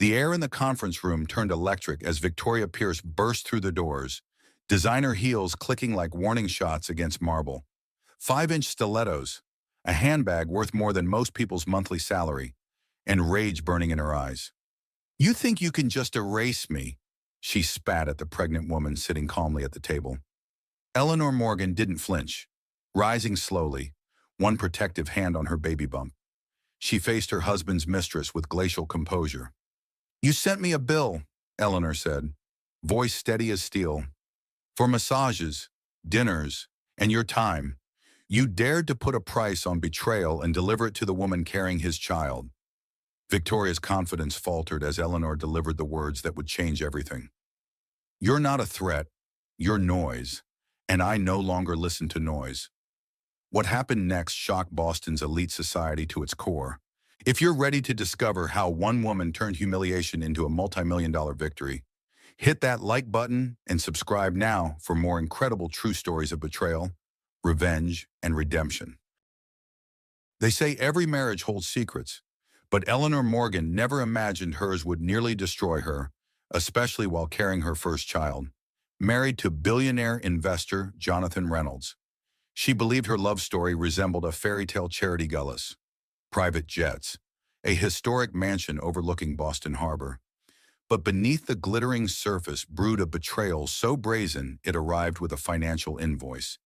The air in the conference room turned electric as Victoria Pierce burst through the doors, designer heels clicking like warning shots against marble. 5-inch stilettos, a handbag worth more than most people's monthly salary, and rage burning in her eyes. "You think you can just erase me?" She spat at the pregnant woman sitting calmly at the table. Eleanor Morgan didn't flinch, rising slowly, one protective hand on her baby bump. She faced her husband's mistress with glacial composure. "You sent me a bill," Eleanor said, voice steady as steel, "for massages, dinners, and your time. You dared to put a price on betrayal and deliver it to the woman carrying his child." Victoria's confidence faltered as Eleanor delivered the words that would change everything. "You're not a threat, you're noise, and I no longer listen to noise." What happened next shocked Boston's elite society to its core. If you're ready to discover how one woman turned humiliation into a multi-million-dollar victory, hit that like button and subscribe now for more incredible true stories of betrayal, revenge, and redemption. They say every marriage holds secrets, but Eleanor Morgan never imagined hers would nearly destroy her, especially while carrying her first child. Married to billionaire investor Jonathan Reynolds, she believed her love story resembled a fairy tale charity gullis, private jets, a historic mansion overlooking Boston Harbor. But beneath the glittering surface brewed a betrayal so brazen it arrived with a financial invoice.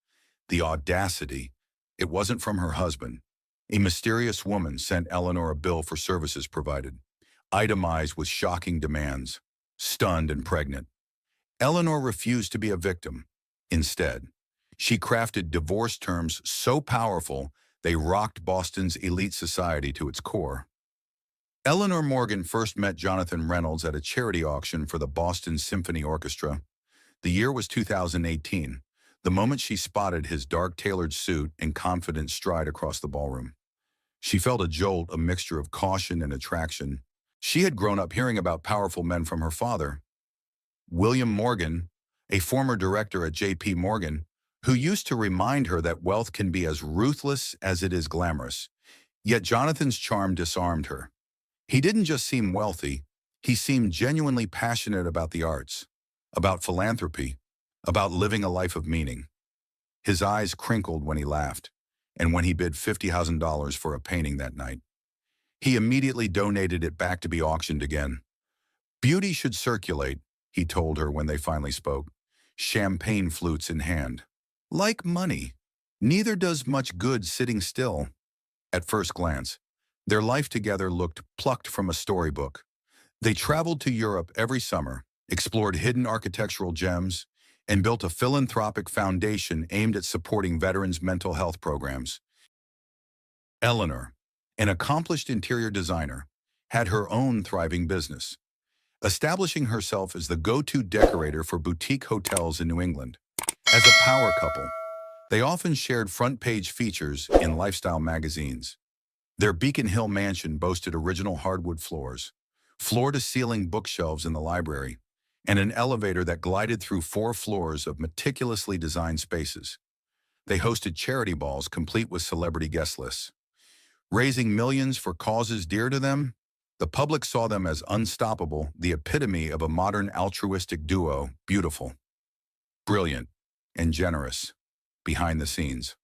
The audacity. It wasn't from her husband. A mysterious woman sent Eleanor a bill for services provided, itemized with shocking demands. Stunned and pregnant, Eleanor refused to be a victim. Instead, she crafted divorce terms so powerful they rocked Boston's elite society to its core. Eleanor Morgan first met Jonathan Reynolds at a charity auction for the Boston Symphony Orchestra. The year was 2018, the moment she spotted his dark tailored suit and confident stride across the ballroom. She felt a jolt, a mixture of caution and attraction. She had grown up hearing about powerful men from her father, William Morgan, a former director at J.P. Morgan, who used to remind her that wealth can be as ruthless as it is glamorous. Yet Jonathan's charm disarmed her. He didn't just seem wealthy, he seemed genuinely passionate about the arts, about philanthropy, about living a life of meaning. His eyes crinkled when he laughed, and when he bid $50,000 for a painting that night, he immediately donated it back to be auctioned again. "Beauty should circulate," he told her when they finally spoke, champagne flutes in hand. "Like money, neither does much good sitting still." At first glance, their life together looked plucked from a storybook. They traveled to Europe every summer, explored hidden architectural gems, and built a philanthropic foundation aimed at supporting veterans' mental health programs. Eleanor, an accomplished interior designer, had her own thriving business, establishing herself as the go-to decorator for boutique hotels in New England. As a power couple, they often shared front-page features in lifestyle magazines. Their Beacon Hill mansion boasted original hardwood floors, floor-to-ceiling bookshelves in the library, and an elevator that glided through 4 floors of meticulously designed spaces. They hosted charity balls complete with celebrity guest lists. Raising millions for causes dear to them, the public saw them as unstoppable, the epitome of a modern altruistic duo, beautiful, brilliant, and generous behind the scenes.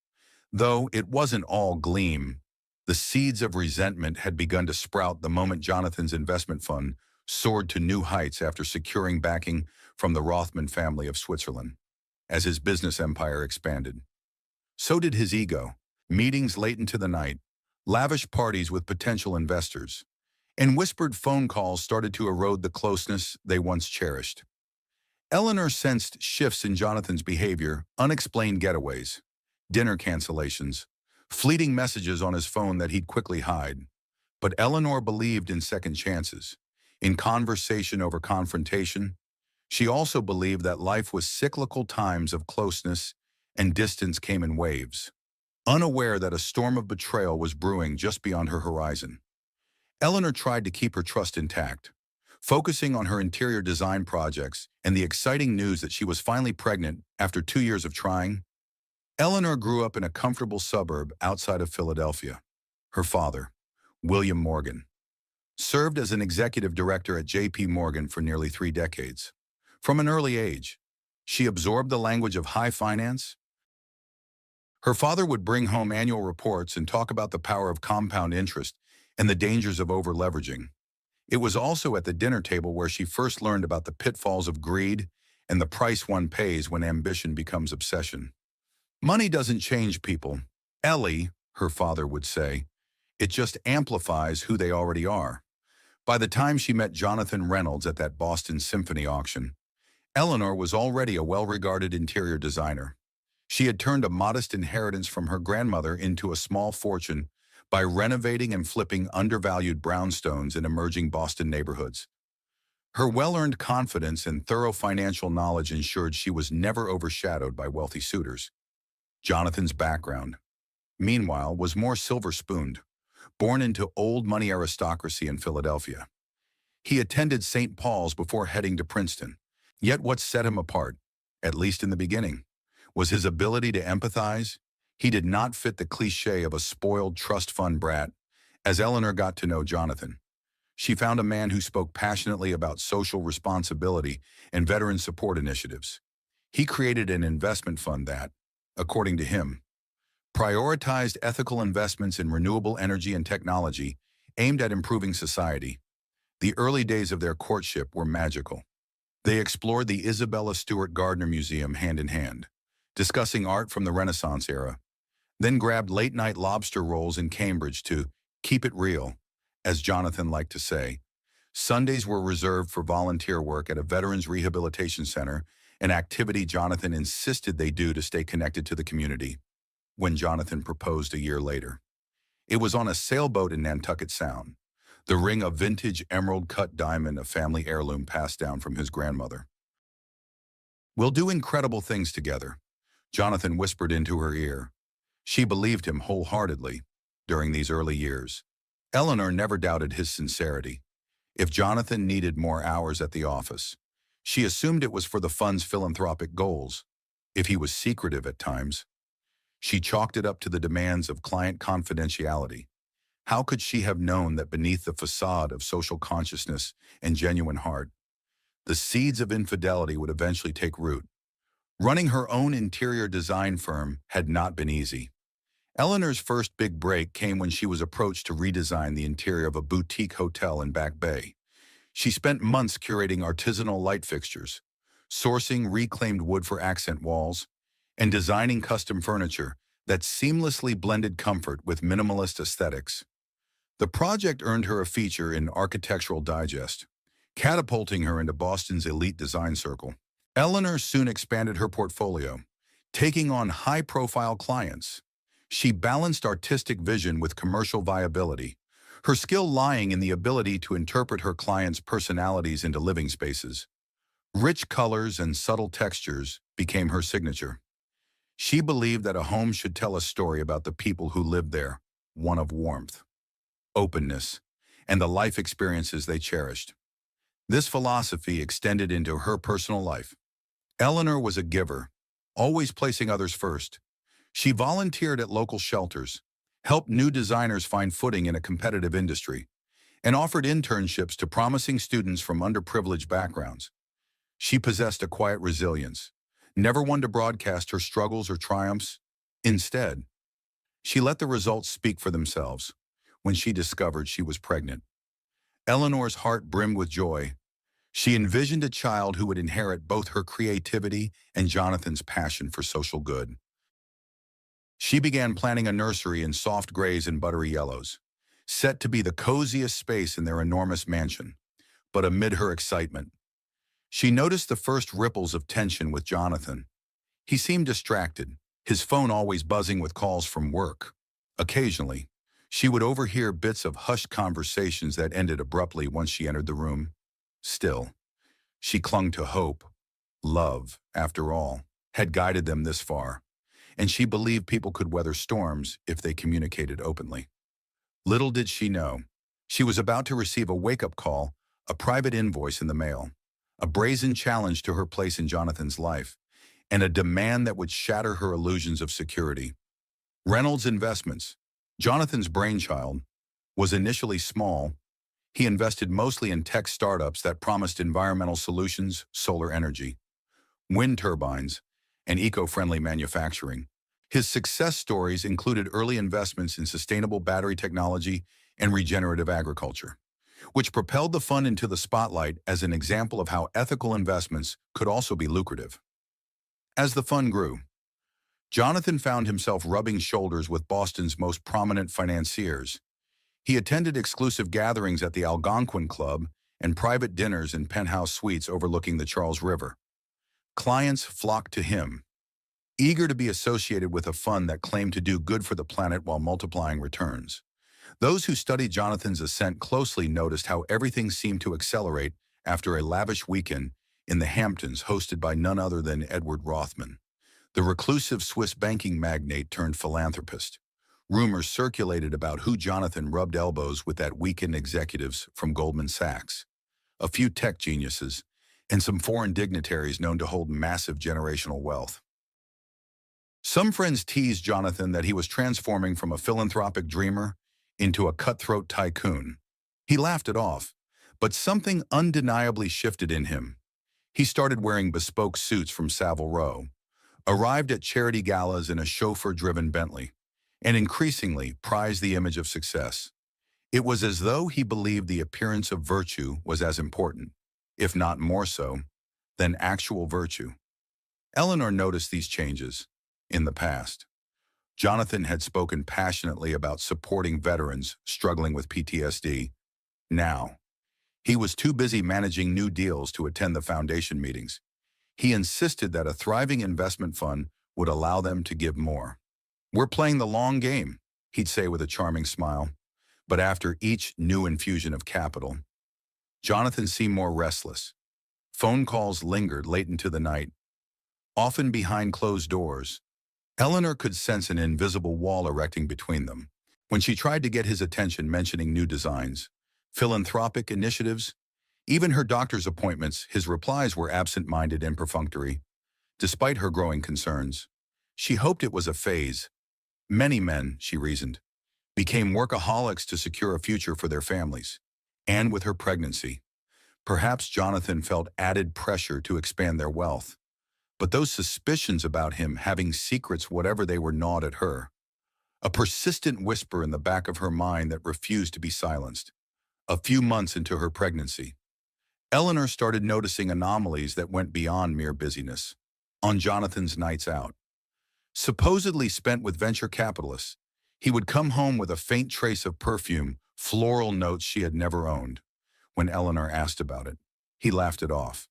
Though it wasn't all gleam, the seeds of resentment had begun to sprout the moment Jonathan's investment fund soared to new heights after securing backing from the Rothman family of Switzerland. As his business empire expanded, so did his ego. Meetings late into the night, lavish parties with potential investors, and whispered phone calls started to erode the closeness they once cherished. Eleanor sensed shifts in Jonathan's behavior, unexplained getaways, dinner cancellations, fleeting messages on his phone that he'd quickly hide. But Eleanor believed in second chances, in conversation over confrontation. She also believed that life was cyclical, times of closeness and distance came in waves. Unaware that a storm of betrayal was brewing just beyond her horizon, Eleanor tried to keep her trust intact, focusing on her interior design projects and the exciting news that she was finally pregnant after 2 years of trying. Eleanor grew up in a comfortable suburb outside of Philadelphia. Her father, William Morgan, served as an executive director at J.P. Morgan for nearly 3 decades. From an early age, she absorbed the language of high finance. Her father would bring home annual reports and talk about the power of compound interest and the dangers of over-leveraging. It was also at the dinner table where she first learned about the pitfalls of greed and the price one pays when ambition becomes obsession. Money doesn't change people, Ellie, her father would say. It just amplifies who they already are. By the time she met Jonathan Reynolds at that Boston Symphony auction, Eleanor was already a well-regarded interior designer. She had turned a modest inheritance from her grandmother into a small fortune by renovating and flipping undervalued brownstones in emerging Boston neighborhoods. Her well-earned confidence and thorough financial knowledge ensured she was never overshadowed by wealthy suitors. Jonathan's background, meanwhile, was more silver-spooned, born into old money aristocracy in Philadelphia. He attended St. Paul's before heading to Princeton. Yet what set him apart, at least in the beginning, was his ability to empathize. He did not fit the cliché of a spoiled trust fund brat. As Eleanor got to know Jonathan, she found a man who spoke passionately about social responsibility and veteran support initiatives. He created an investment fund that, according to him, prioritized ethical investments in renewable energy and technology aimed at improving society. The early days of their courtship were magical. They explored the Isabella Stewart Gardner Museum hand in hand, discussing art from the Renaissance era, then grabbed late-night lobster rolls in Cambridge to keep it real, as Jonathan liked to say. Sundays were reserved for volunteer work at a veterans rehabilitation center, an activity Jonathan insisted they do to stay connected to the community. When Jonathan proposed a year later, it was on a sailboat in Nantucket Sound, the ring of vintage emerald-cut diamond, a family heirloom passed down from his grandmother. "We'll do incredible things together," Jonathan whispered into her ear. She believed him wholeheartedly. During these early years, Eleanor never doubted his sincerity. If Jonathan needed more hours at the office, she assumed it was for the fund's philanthropic goals. If he was secretive at times, she chalked it up to the demands of client confidentiality. How could she have known that beneath the facade of social consciousness and genuine heart, the seeds of infidelity would eventually take root? Running her own interior design firm had not been easy. Eleanor's first big break came when she was approached to redesign the interior of a boutique hotel in Back Bay. She spent months curating artisanal light fixtures, sourcing reclaimed wood for accent walls, and designing custom furniture that seamlessly blended comfort with minimalist aesthetics. The project earned her a feature in Architectural Digest, catapulting her into Boston's elite design circle. Eleanor soon expanded her portfolio, taking on high-profile clients. She balanced artistic vision with commercial viability, her skill lying in the ability to interpret her clients' personalities into living spaces. Rich colors and subtle textures became her signature. She believed that a home should tell a story about the people who lived there, one of warmth, openness, and the life experiences they cherished. This philosophy extended into her personal life. Eleanor was a giver, always placing others first. She volunteered at local shelters, helped new designers find footing in a competitive industry, and offered internships to promising students from underprivileged backgrounds. She possessed a quiet resilience, never one to broadcast her struggles or triumphs. Instead, she let the results speak for themselves. When she discovered she was pregnant, Eleanor's heart brimmed with joy. She envisioned a child who would inherit both her creativity and Jonathan's passion for social good. She began planning a nursery in soft grays and buttery yellows, set to be the coziest space in their enormous mansion. But amid her excitement, she noticed the first ripples of tension with Jonathan. He seemed distracted, his phone always buzzing with calls from work. Occasionally, she would overhear bits of hushed conversations that ended abruptly once she entered the room. Still, she clung to hope. Love, after all, had guided them this far, and she believed people could weather storms if they communicated openly. Little did she know, she was about to receive a wake-up call, a private invoice in the mail, a brazen challenge to her place in Jonathan's life, and a demand that would shatter her illusions of security. Reynolds Investments, Jonathan's brainchild, was initially small. He invested mostly in tech startups that promised environmental solutions, solar energy, wind turbines, and eco-friendly manufacturing. His success stories included early investments in sustainable battery technology and regenerative agriculture, which propelled the fund into the spotlight as an example of how ethical investments could also be lucrative. As the fund grew, Jonathan found himself rubbing shoulders with Boston's most prominent financiers. He attended exclusive gatherings at the Algonquin Club and private dinners in penthouse suites overlooking the Charles River. Clients flocked to him, eager to be associated with a fund that claimed to do good for the planet while multiplying returns. Those who studied Jonathan's ascent closely noticed how everything seemed to accelerate after a lavish weekend in the Hamptons hosted by none other than Edward Rothman. The reclusive Swiss banking magnate turned philanthropist. Rumors circulated about who Jonathan rubbed elbows with at weekend executives from Goldman Sachs, a few tech geniuses, and some foreign dignitaries known to hold massive generational wealth. Some friends teased Jonathan that he was transforming from a philanthropic dreamer into a cutthroat tycoon. He laughed it off, but something undeniably shifted in him. He started wearing bespoke suits from Savile Row, arrived at charity galas in a chauffeur-driven Bentley, and increasingly prized the image of success. It was as though he believed the appearance of virtue was as important, if not more so, than actual virtue. Eleanor noticed these changes. In the past, Jonathan had spoken passionately about supporting veterans struggling with PTSD. Now, he was too busy managing new deals to attend the foundation meetings. He insisted that a thriving investment fund would allow them to give more. "We're playing the long game," he'd say with a charming smile. But after each new infusion of capital, Jonathan seemed more restless. Phone calls lingered late into the night, often behind closed doors. Eleanor could sense an invisible wall erecting between them. When she tried to get his attention mentioning new designs, philanthropic initiatives, even her doctor's appointments, his replies were absent-minded and perfunctory. Despite her growing concerns, she hoped it was a phase. Many men, she reasoned, became workaholics to secure a future for their families. And with her pregnancy, perhaps Jonathan felt added pressure to expand their wealth. But those suspicions about him having secrets, whatever they were, gnawed at her. A persistent whisper in the back of her mind that refused to be silenced. A few months into her pregnancy, Eleanor started noticing anomalies that went beyond mere busyness. On Jonathan's nights out, supposedly spent with venture capitalists, he would come home with a faint trace of perfume, floral notes she had never owned. When Eleanor asked about it, he laughed it off.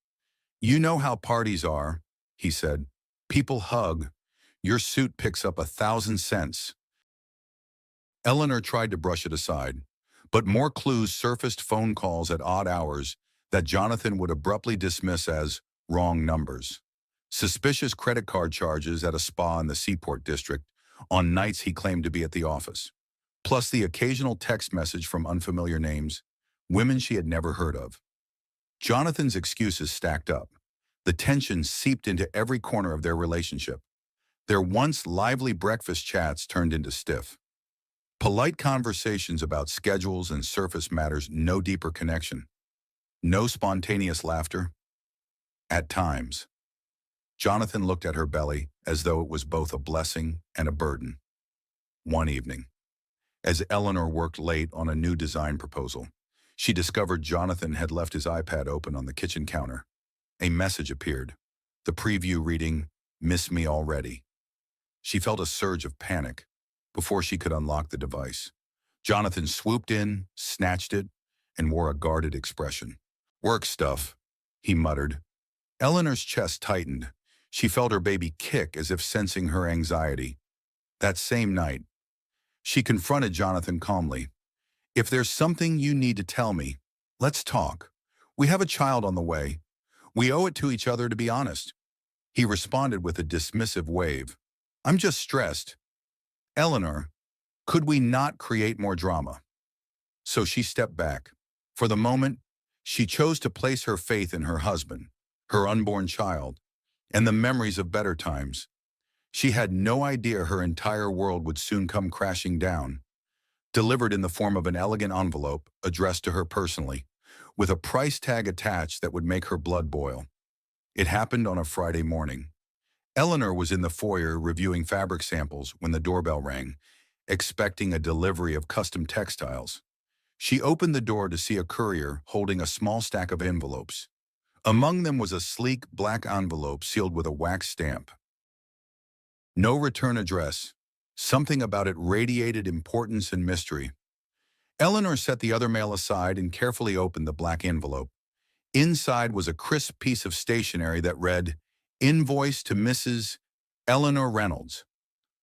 "You know how parties are," he said. "People hug. Your suit picks up 1,000 cents. Eleanor tried to brush it aside, but more clues surfaced: phone calls at odd hours that Jonathan would abruptly dismiss as wrong numbers. Suspicious credit card charges at a spa in the Seaport District on nights he claimed to be at the office. Plus the occasional text message from unfamiliar names, women she had never heard of. Jonathan's excuses stacked up. The tension seeped into every corner of their relationship. Their once lively breakfast chats turned into stiff, polite conversations about schedules and surface matters, no deeper connection. No spontaneous laughter. At times, Jonathan looked at her belly as though it was both a blessing and a burden. One evening, as Eleanor worked late on a new design proposal, she discovered Jonathan had left his iPad open on the kitchen counter. A message appeared, the preview reading, "Miss me already." She felt a surge of panic before she could unlock the device. Jonathan swooped in, snatched it, and wore a guarded expression. "Work stuff," he muttered. Eleanor's chest tightened. She felt her baby kick as if sensing her anxiety. That same night, she confronted Jonathan calmly. "If there's something you need to tell me, let's talk. We have a child on the way. We owe it to each other to be honest." He responded with a dismissive wave. "I'm just stressed." "Eleanor, could we not create more drama?" So she stepped back. For the moment, she chose to place her faith in her husband, her unborn child, and the memories of better times. She had no idea her entire world would soon come crashing down. delivered in the form of an elegant envelope addressed to her personally, with a price tag attached that would make her blood boil. It happened on a Friday morning. Eleanor was in the foyer reviewing fabric samples when the doorbell rang, expecting a delivery of custom textiles. She opened the door to see a courier holding a small stack of envelopes. Among them was a sleek black envelope sealed with a wax stamp. No return address. Something about it radiated importance and mystery. Eleanor set the other mail aside and carefully opened the black envelope. Inside was a crisp piece of stationery that read, "Invoice to Mrs. Eleanor Reynolds.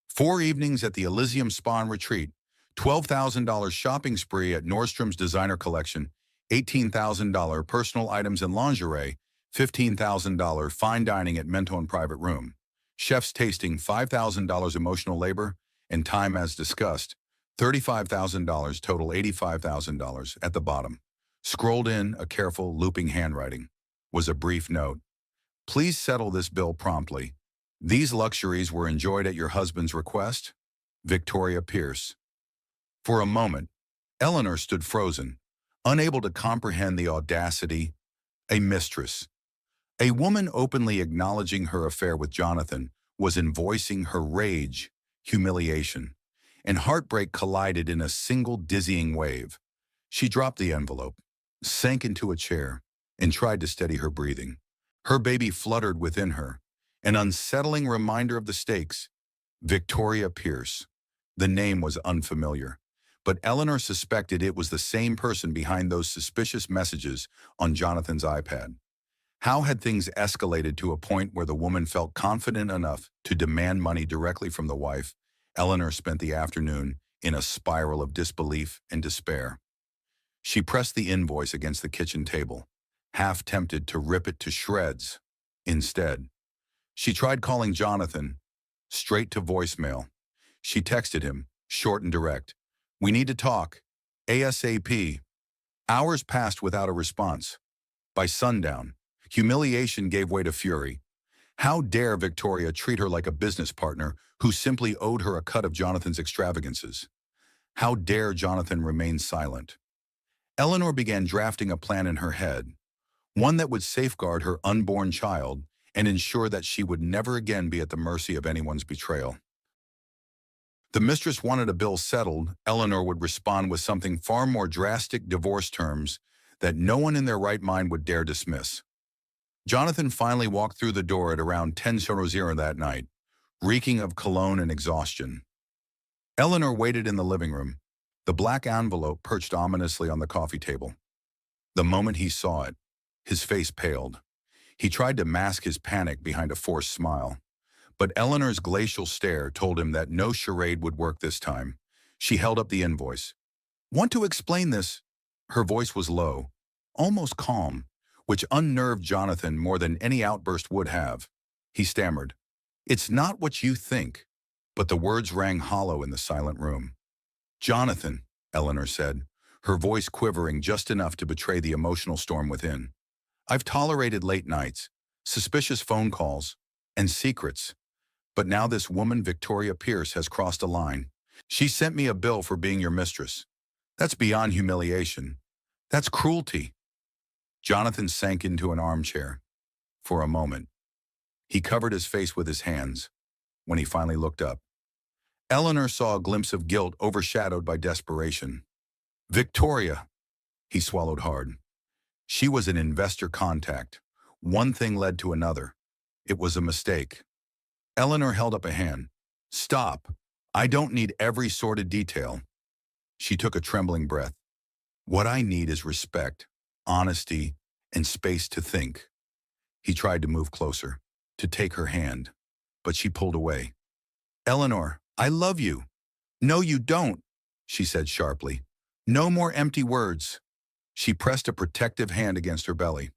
4 evenings at the Elysium Spa and Retreat, $12,000 shopping spree at Nordstrom's designer collection, $18,000 personal items and lingerie, $15,000 fine dining at Mentone private room, chef's tasting $5,000 emotional labor, and time as discussed, $35,000 total $85,000 at the bottom. Scrolled in a careful, looping handwriting was a brief note. Please settle this bill promptly. These luxuries were enjoyed at your husband's request. Victoria Pierce. For a moment, Eleanor stood frozen, unable to comprehend the audacity. A mistress, a woman openly acknowledging her affair with Jonathan, was invoicing her rage, humiliation, and heartbreak collided in a single dizzying wave. She dropped the envelope, sank into a chair, and tried to steady her breathing. Her baby fluttered within her, an unsettling reminder of the stakes. Victoria Pierce. The name was unfamiliar, but Eleanor suspected it was the same person behind those suspicious messages on Jonathan's iPad. How had things escalated to a point where the woman felt confident enough to demand money directly from the wife? Eleanor spent the afternoon in a spiral of disbelief and despair. She pressed the invoice against the kitchen table, half tempted to rip it to shreds. Instead, she tried calling Jonathan, straight to voicemail. She texted him, short and direct. "We need to talk. ASAP." Hours passed without a response. By sundown, humiliation gave way to fury. How dare Victoria treat her like a business partner who simply owed her a cut of Jonathan's extravagances? How dare Jonathan remain silent? Eleanor began drafting a plan in her head, one that would safeguard her unborn child and ensure that she would never again be at the mercy of anyone's betrayal. The mistress wanted a bill settled. Eleanor would respond with something far more drastic: divorce terms that no one in their right mind would dare dismiss. Jonathan finally walked through the door at around 10:00 that night, reeking of cologne and exhaustion. Eleanor waited in the living room, the black envelope perched ominously on the coffee table. The moment he saw it, his face paled. He tried to mask his panic behind a forced smile. But Eleanor's glacial stare told him that no charade would work this time. She held up the invoice. "Want to explain this?" Her voice was low, almost calm, which unnerved Jonathan more than any outburst would have. He stammered, "It's not what you think." But the words rang hollow in the silent room. "Jonathan," Eleanor said, her voice quivering just enough to betray the emotional storm within. "I've tolerated late nights, suspicious phone calls, and secrets. But now this woman, Victoria Pierce, has crossed a line. She sent me a bill for being your mistress. That's beyond humiliation. That's cruelty." Jonathan sank into an armchair. For a moment, he covered his face with his hands. When he finally looked up, Eleanor saw a glimpse of guilt overshadowed by desperation. "Victoria," he swallowed hard. She was an investor contact. One thing led to another. It was a mistake. Eleanor held up a hand. "Stop. I don't need every sordid detail." She took a trembling breath. "What I need is respect, honesty, and space to think." He tried to move closer, to take her hand, but she pulled away. "Eleanor, I love you." "No, you don't," she said sharply. "No more empty words." She pressed a protective hand against her belly.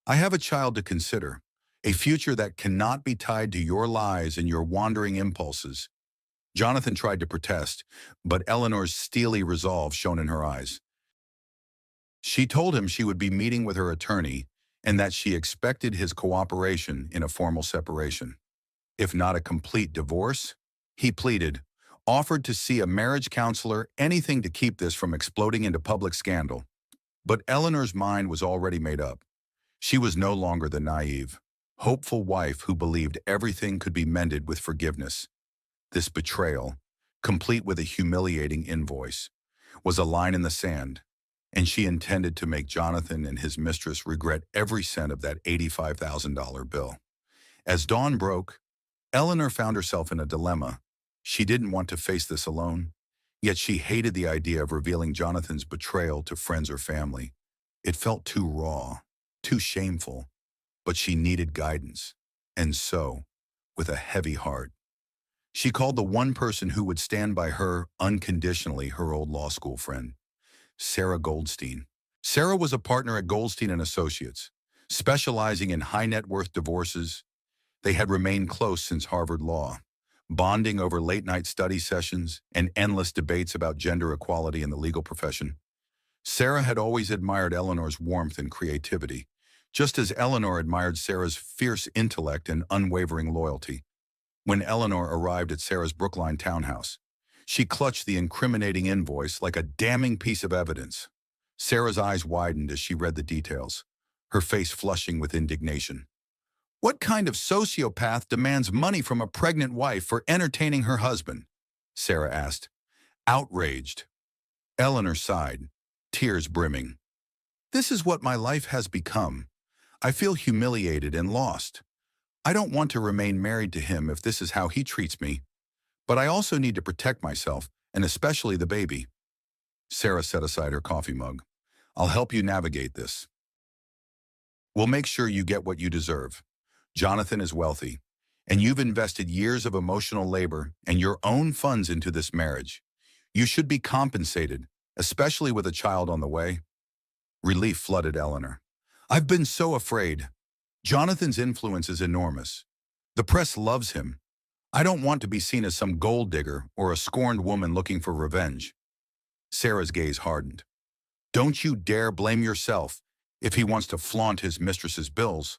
"I have a child to consider, a future that cannot be tied to your lies and your wandering impulses." Jonathan tried to protest, but Eleanor's steely resolve shone in her eyes. She told him she would be meeting with her attorney and that she expected his cooperation in a formal separation. If not a complete divorce, he pleaded, offered to see a marriage counselor, anything to keep this from exploding into public scandal. But Eleanor's mind was already made up. She was no longer the naive, hopeful wife who believed everything could be mended with forgiveness. This betrayal, complete with a humiliating invoice, was a line in the sand, and she intended to make Jonathan and his mistress regret every cent of that $85,000 bill. As dawn broke, Eleanor found herself in a dilemma. She didn't want to face this alone, yet she hated the idea of revealing Jonathan's betrayal to friends or family. It felt too raw, too shameful, but she needed guidance. And so, with a heavy heart, she called the one person who would stand by her unconditionally, her old law school friend, Sarah Goldstein. Sarah was a partner at Goldstein and Associates, specializing in high net worth divorces. They had remained close since Harvard Law, bonding over late-night study sessions and endless debates about gender equality in the legal profession. Sarah had always admired Eleanor's warmth and creativity, just as Eleanor admired Sarah's fierce intellect and unwavering loyalty. When Eleanor arrived at Sarah's Brookline townhouse, she clutched the incriminating invoice like a damning piece of evidence. Sarah's eyes widened as she read the details, her face flushing with indignation. What kind of sociopath demands money from a pregnant wife for entertaining her husband? Sarah asked, outraged. Eleanor sighed, tears brimming. This is what my life has become. I feel humiliated and lost. I don't want to remain married to him if this is how he treats me. But I also need to protect myself, and especially the baby. Sarah set aside her coffee mug. I'll help you navigate this. We'll make sure you get what you deserve. Jonathan is wealthy, and you've invested years of emotional labor and your own funds into this marriage. You should be compensated, especially with a child on the way. Relief flooded Eleanor. I've been so afraid. Jonathan's influence is enormous. The press loves him. I don't want to be seen as some gold digger or a scorned woman looking for revenge. Sarah's gaze hardened. Don't you dare blame yourself if he wants to flaunt his mistress's bills.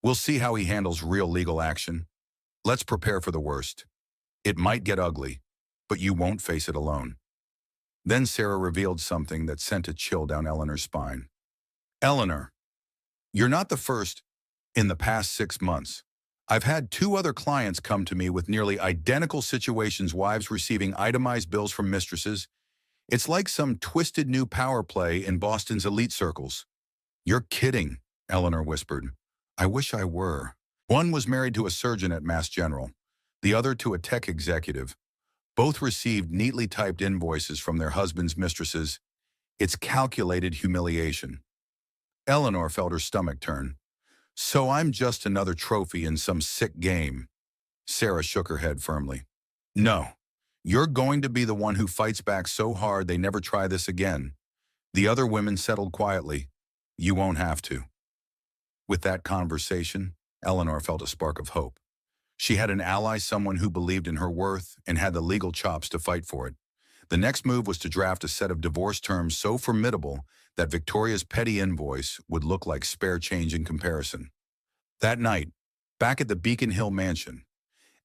We'll see how he handles real legal action. Let's prepare for the worst. It might get ugly, but you won't face it alone. Then Sarah revealed something that sent a chill down Eleanor's spine. Eleanor, you're not the first. In the past 6 months, I've had 2 other clients come to me with nearly identical situations, wives receiving itemized bills from mistresses. It's like some twisted new power play in Boston's elite circles. You're kidding, Eleanor whispered. I wish I were. One was married to a surgeon at Mass General, the other to a tech executive. Both received neatly typed invoices from their husbands' mistresses. It's calculated humiliation. Eleanor felt her stomach turn. So I'm just another trophy in some sick game. Sarah shook her head firmly. No, you're going to be the one who fights back so hard they never try this again. The other women settled quietly. You won't have to. With that conversation, Eleanor felt a spark of hope. She had an ally, someone who believed in her worth and had the legal chops to fight for it. The next move was to draft a set of divorce terms so formidable that Victoria's petty invoice would look like spare change in comparison. That night, back at the Beacon Hill mansion,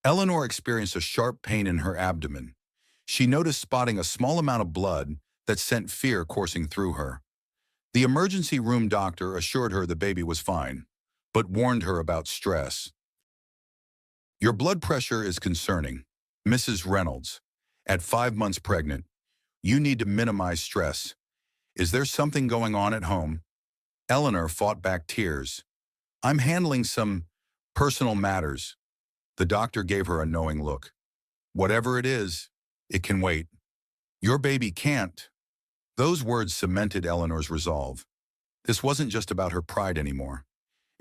Eleanor experienced a sharp pain in her abdomen. She noticed spotting a small amount of blood that sent fear coursing through her. The emergency room doctor assured her the baby was fine, but warned her about stress. Your blood pressure is concerning, Mrs. Reynolds. At 5 months pregnant, you need to minimize stress. Is there something going on at home? Eleanor fought back tears. I'm handling some personal matters. The doctor gave her a knowing look. Whatever it is, it can wait. Your baby can't. Those words cemented Eleanor's resolve. This wasn't just about her pride anymore.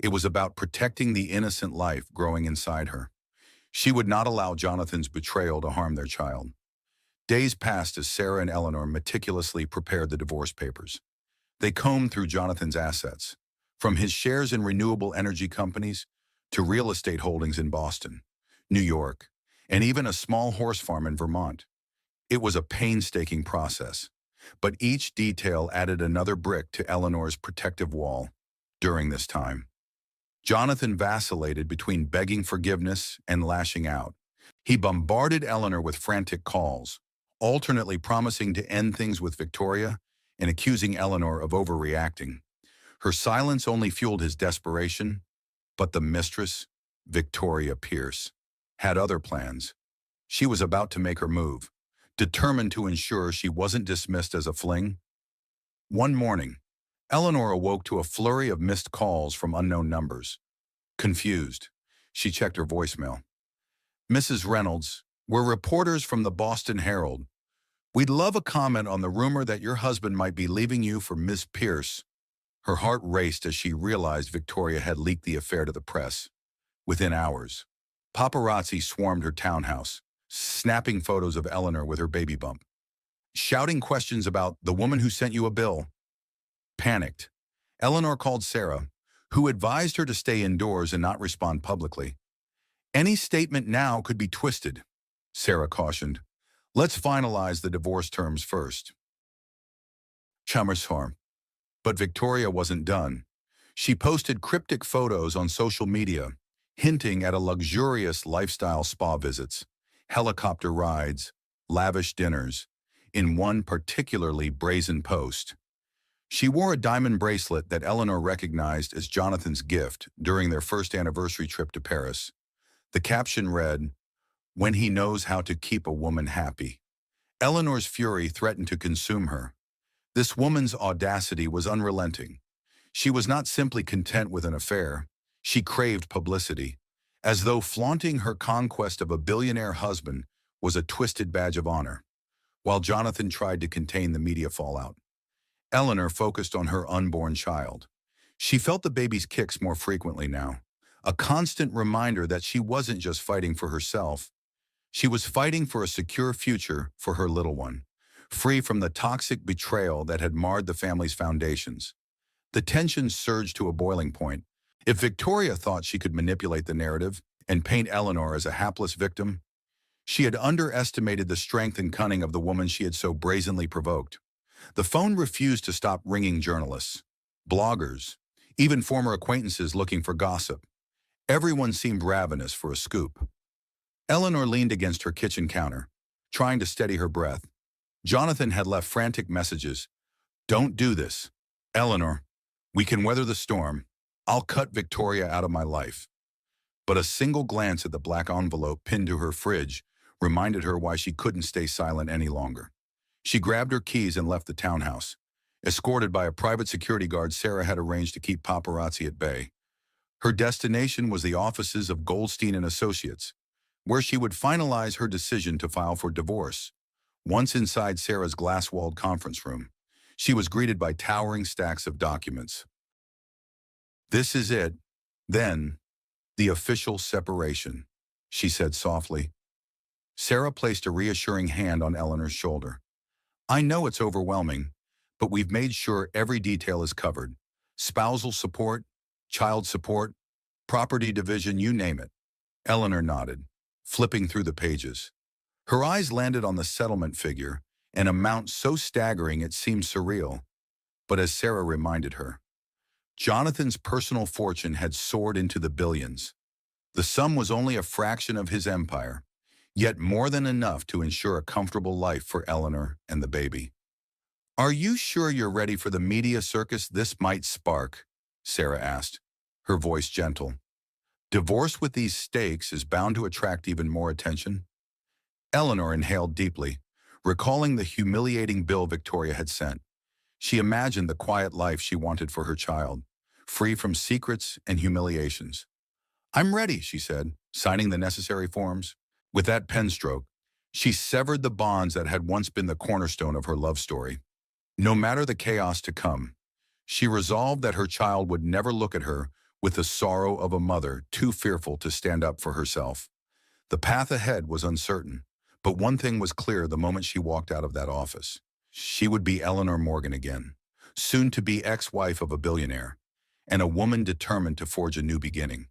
It was about protecting the innocent life growing inside her. She would not allow Jonathan's betrayal to harm their child. Days passed as Sarah and Eleanor meticulously prepared the divorce papers. They combed through Jonathan's assets, from his shares in renewable energy companies to real estate holdings in Boston, New York, and even a small horse farm in Vermont. It was a painstaking process, but each detail added another brick to Eleanor's protective wall. During this time, Jonathan vacillated between begging forgiveness and lashing out. He bombarded Eleanor with frantic calls, alternately promising to end things with Victoria and accusing Eleanor of overreacting. Her silence only fueled his desperation, but the mistress, Victoria Pierce, had other plans. She was about to make her move, determined to ensure she wasn't dismissed as a fling. One morning, Eleanor awoke to a flurry of missed calls from unknown numbers. Confused, she checked her voicemail. "Mrs. Reynolds, we're reporters from the Boston Herald. We'd love a comment on the rumor that your husband might be leaving you for Miss Pierce." Her heart raced as she realized Victoria had leaked the affair to the press. Within hours, paparazzi swarmed her townhouse, snapping photos of Eleanor with her baby bump, shouting questions about the woman who sent you a bill. Panicked, Eleanor called Sarah, who advised her to stay indoors and not respond publicly. "Any statement now could be twisted," Sarah cautioned. "Let's finalize the divorce terms first." Chummersharm. But Victoria wasn't done. She posted cryptic photos on social media, hinting at a luxurious lifestyle: spa visits, helicopter rides, lavish dinners. In one particularly brazen post, she wore a diamond bracelet that Eleanor recognized as Jonathan's gift during their first anniversary trip to Paris. The caption read, "When he knows how to keep a woman happy." Eleanor's fury threatened to consume her. This woman's audacity was unrelenting. She was not simply content with an affair. She craved publicity, as though flaunting her conquest of a billionaire husband was a twisted badge of honor. While Jonathan tried to contain the media fallout, Eleanor focused on her unborn child. She felt the baby's kicks more frequently now, a constant reminder that she wasn't just fighting for herself. She was fighting for a secure future for her little one, free from the toxic betrayal that had marred the family's foundations. The tension surged to a boiling point. If Victoria thought she could manipulate the narrative and paint Eleanor as a hapless victim, she had underestimated the strength and cunning of the woman she had so brazenly provoked. The phone refused to stop ringing: journalists, bloggers, even former acquaintances looking for gossip. Everyone seemed ravenous for a scoop. Eleanor leaned against her kitchen counter, trying to steady her breath. Jonathan had left frantic messages. "Don't do this. Eleanor, we can weather the storm. I'll cut Victoria out of my life." But a single glance at the black envelope pinned to her fridge reminded her why she couldn't stay silent any longer. She grabbed her keys and left the townhouse. Escorted by a private security guard Sarah had arranged to keep paparazzi at bay. Her destination was the offices of Goldstein and Associates, where she would finalize her decision to file for divorce. Once inside Sarah's glass-walled conference room, she was greeted by towering stacks of documents. "This is it, then, the official separation," she said softly. Sarah placed a reassuring hand on Eleanor's shoulder. "I know it's overwhelming, but we've made sure every detail is covered. Spousal support, child support, property division, you name it." Eleanor nodded, flipping through the pages. Her eyes landed on the settlement figure, an amount so staggering it seemed surreal. But as Sarah reminded her, Jonathan's personal fortune had soared into the billions. The sum was only a fraction of his empire, yet more than enough to ensure a comfortable life for Eleanor and the baby. "Are you sure you're ready for the media circus this might spark?" Sarah asked, her voice gentle. "Divorce with these stakes is bound to attract even more attention." Eleanor inhaled deeply, recalling the humiliating bill Victoria had sent. She imagined the quiet life she wanted for her child, free from secrets and humiliations. "I'm ready," she said, signing the necessary forms. With that pen stroke, she severed the bonds that had once been the cornerstone of her love story. No matter the chaos to come, she resolved that her child would never look at her with the sorrow of a mother too fearful to stand up for herself. The path ahead was uncertain, but one thing was clear the moment she walked out of that office. She would be Eleanor Morgan again, soon to be ex-wife of a billionaire, and a woman determined to forge a new beginning.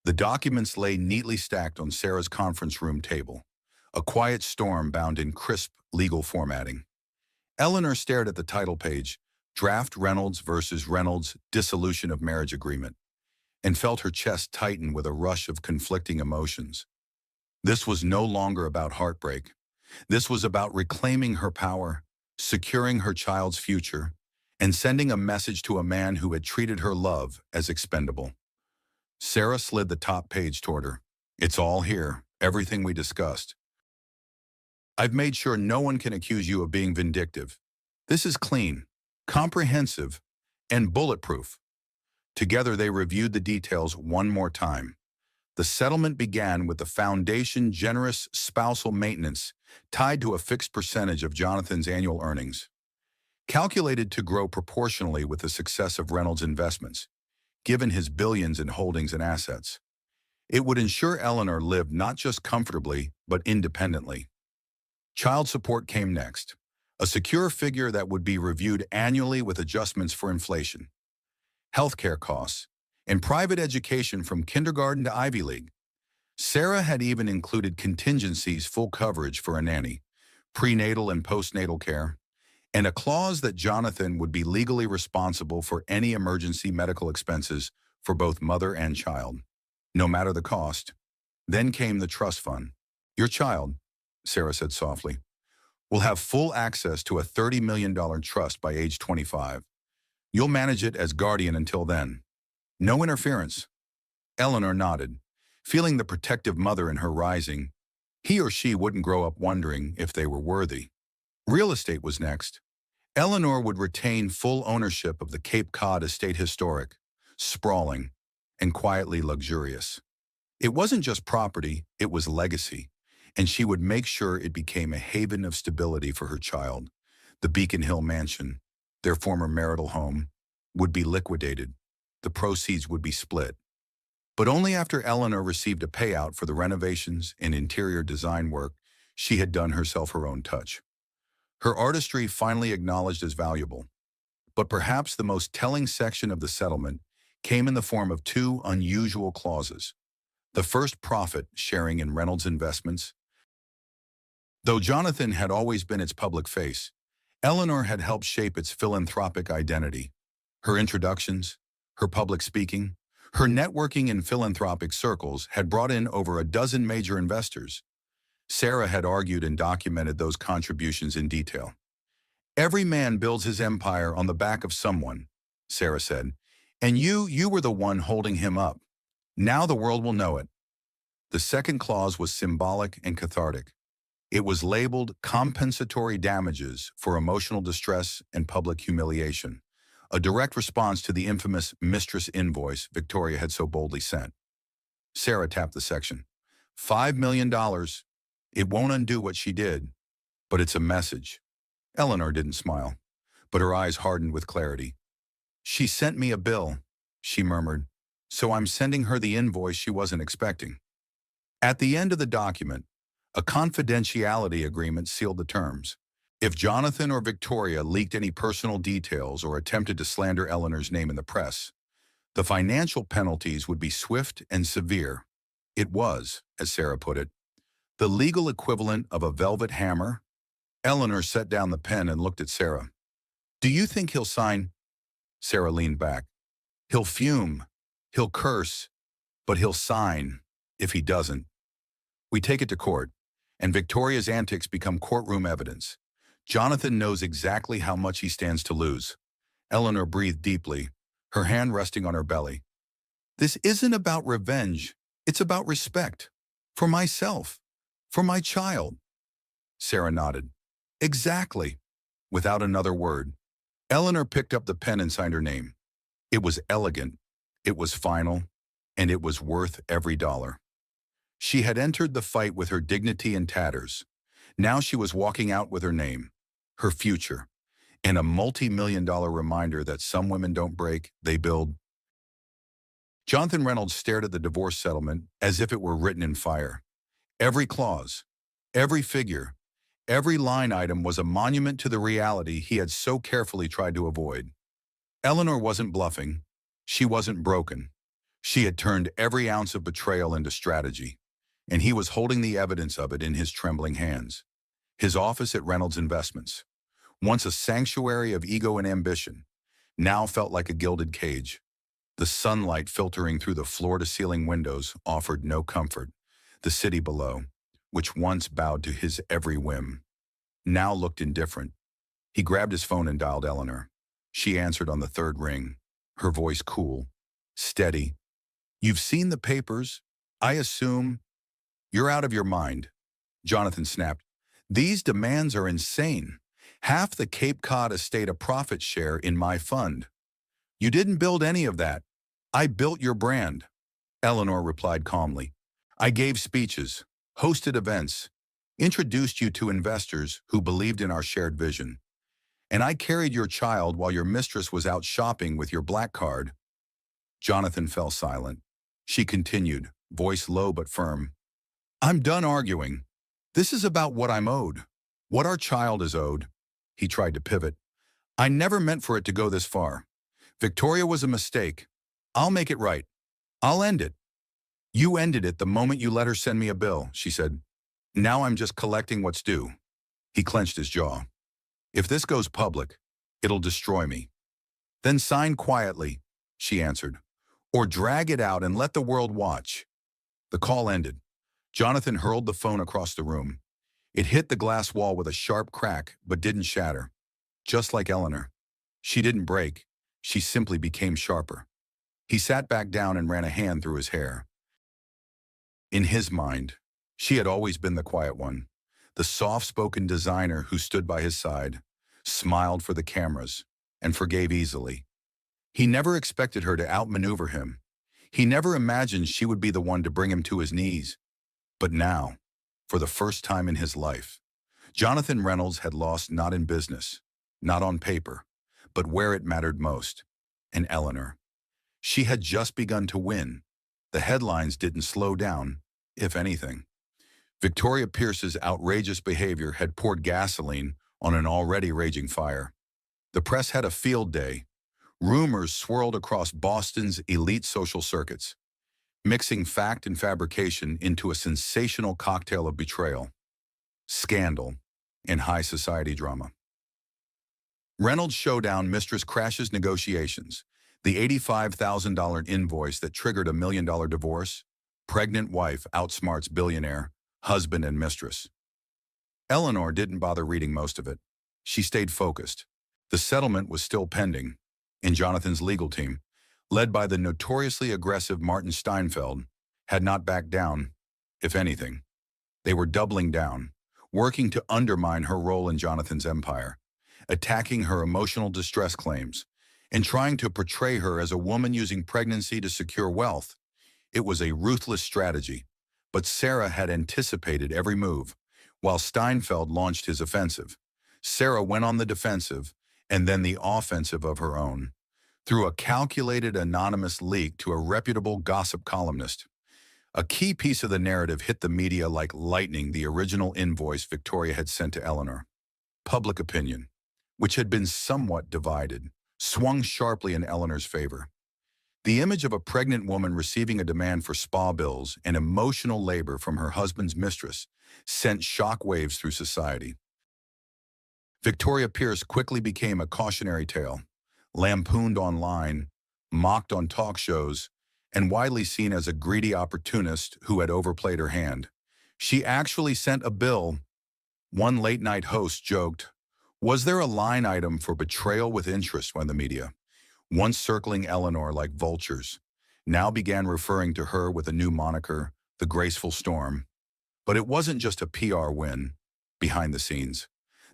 The documents lay neatly stacked on Sarah's conference room table, a quiet storm bound in crisp legal formatting. Eleanor stared at the title page, "Draft Reynolds versus Reynolds, Dissolution of Marriage Agreement," and felt her chest tighten with a rush of conflicting emotions. This was no longer about heartbreak. This was about reclaiming her power, securing her child's future, and sending a message to a man who had treated her love as expendable. Sarah slid the top page toward her. It's all here, everything we discussed. I've made sure no one can accuse you of being vindictive. This is clean, comprehensive, and bulletproof. Together they reviewed the details one more time. The settlement began with the foundation generous spousal maintenance tied to a fixed percentage of Jonathan's annual earnings, calculated to grow proportionally with the success of Reynolds' investments, given his billions in holdings and assets. It would ensure Eleanor lived not just comfortably, but independently. Child support came next, a secure figure that would be reviewed annually with adjustments for inflation. Healthcare costs, and private education from kindergarten to Ivy League. Sarah had even included contingencies full coverage for a nanny, prenatal and postnatal care, and a clause that Jonathan would be legally responsible for any emergency medical expenses for both mother and child, no matter the cost. Then came the trust fund. Your child, Sarah said softly, will have full access to a $30 million trust by age 25. You'll manage it as guardian until then. No interference. Eleanor nodded, feeling the protective mother in her rising. He or she wouldn't grow up wondering if they were worthy. Real estate was next. Eleanor would retain full ownership of the Cape Cod Estate Historic, sprawling and quietly luxurious. It wasn't just property, it was legacy, and she would make sure it became a haven of stability for her child. The Beacon Hill mansion, their former marital home, would be liquidated. The proceeds would be split. But only after Eleanor received a payout for the renovations and interior design work she had done herself her own touch. Her artistry finally acknowledged as valuable. But perhaps the most telling section of the settlement came in the form of two unusual clauses. The first, profit sharing in Reynolds' investments. Though Jonathan had always been its public face, Eleanor had helped shape its philanthropic identity. Her introductions, her public speaking, her networking in philanthropic circles had brought in over a dozen major investors. Sarah had argued and documented those contributions in detail. Every man builds his empire on the back of someone, Sarah said, and you were the one holding him up. Now the world will know it. The second clause was symbolic and cathartic. It was labeled compensatory damages for emotional distress and public humiliation, a direct response to the infamous Mistress invoice Victoria had so boldly sent. Sarah tapped the section. $5 million. It won't undo what she did, but it's a message. Eleanor didn't smile, but her eyes hardened with clarity. She sent me a bill, she murmured, so I'm sending her the invoice she wasn't expecting. At the end of the document, a confidentiality agreement sealed the terms. If Jonathan or Victoria leaked any personal details or attempted to slander Eleanor's name in the press, the financial penalties would be swift and severe. It was, as Sarah put it, the legal equivalent of a velvet hammer. Eleanor set down the pen and looked at Sarah. Do you think he'll sign? Sarah leaned back. He'll fume. He'll curse. But he'll sign if he doesn't. We take it to court, and Victoria's antics become courtroom evidence. Jonathan knows exactly how much he stands to lose. Eleanor breathed deeply, her hand resting on her belly. This isn't about revenge. It's about respect. For myself. For my child. Sarah nodded. Exactly. Without another word. Eleanor picked up the pen and signed her name. It was elegant. It was final. And it was worth every dollar. She had entered the fight with her dignity in tatters. Now she was walking out with her name, her future, and a multi-million-dollar reminder that some women don't break, they build. Jonathan Reynolds stared at the divorce settlement as if it were written in fire. Every clause, every figure, every line item was a monument to the reality he had so carefully tried to avoid. Eleanor wasn't bluffing. She wasn't broken. She had turned every ounce of betrayal into strategy, and he was holding the evidence of it in his trembling hands. His office at Reynolds Investments, once a sanctuary of ego and ambition, now felt like a gilded cage. The sunlight filtering through the floor-to-ceiling windows offered no comfort. The city below, which once bowed to his every whim, now looked indifferent. He grabbed his phone and dialed Eleanor. She answered on the third ring, her voice cool, steady. "You've seen the papers? I assume—" "You're out of your mind," Jonathan snapped. "These demands are insane. Half the Cape Cod estate a profit share in my fund. You didn't build any of that. I built your brand." Eleanor replied calmly. "I gave speeches, hosted events, introduced you to investors who believed in our shared vision. And I carried your child while your mistress was out shopping with your black card." Jonathan fell silent. She continued, voice low but firm. "I'm done arguing. This is about what I'm owed, what our child is owed." He tried to pivot. "I never meant for it to go this far. Victoria was a mistake. I'll make it right. I'll end it." "You ended it the moment you let her send me a bill," she said. "Now I'm just collecting what's due." He clenched his jaw. "If this goes public, it'll destroy me." "Then sign quietly," she answered. "Or drag it out and let the world watch." The call ended. Jonathan hurled the phone across the room. It hit the glass wall with a sharp crack, but didn't shatter. Just like Eleanor. She didn't break. She simply became sharper. He sat back down and ran a hand through his hair. In his mind, she had always been the quiet one, the soft-spoken designer who stood by his side, smiled for the cameras, and forgave easily. He never expected her to outmaneuver him. He never imagined she would be the one to bring him to his knees. But now, for the first time in his life, Jonathan Reynolds had lost not in business, not on paper, but where it mattered most, in Eleanor. She had just begun to win. The headlines didn't slow down, if anything. Victoria Pierce's outrageous behavior had poured gasoline on an already raging fire. The press had a field day. Rumors swirled across Boston's elite social circuits, mixing fact and fabrication into a sensational cocktail of betrayal, scandal, and high society drama. Reynolds' showdown. Mistress crashes negotiations. The $85,000 invoice that triggered a $1 million divorce. Pregnant wife outsmarts billionaire, husband and mistress. Eleanor didn't bother reading most of it. She stayed focused. The settlement was still pending, and Jonathan's legal team, led by the notoriously aggressive Martin Steinfeld, had not backed down, if anything. They were doubling down, working to undermine her role in Jonathan's empire, attacking her emotional distress claims, and trying to portray her as a woman using pregnancy to secure wealth. It was a ruthless strategy, but Sarah had anticipated every move. While Steinfeld launched his offensive, Sarah went on the defensive and then the offensive of her own, through a calculated anonymous leak to a reputable gossip columnist. A key piece of the narrative hit the media like lightning: the original invoice Victoria had sent to Eleanor. Public opinion, which had been somewhat divided, swung sharply in Eleanor's favor. The image of a pregnant woman receiving a demand for spa bills and emotional labor from her husband's mistress sent shockwaves through society. Victoria Pierce quickly became a cautionary tale, lampooned online, mocked on talk shows, and widely seen as a greedy opportunist who had overplayed her hand. She actually sent a bill. One late-night host joked, "Was there a line item for betrayal with interest?" when the media, once circling Eleanor like vultures, now began referring to her with a new moniker, the Graceful Storm. But it wasn't just a PR win. Behind the scenes,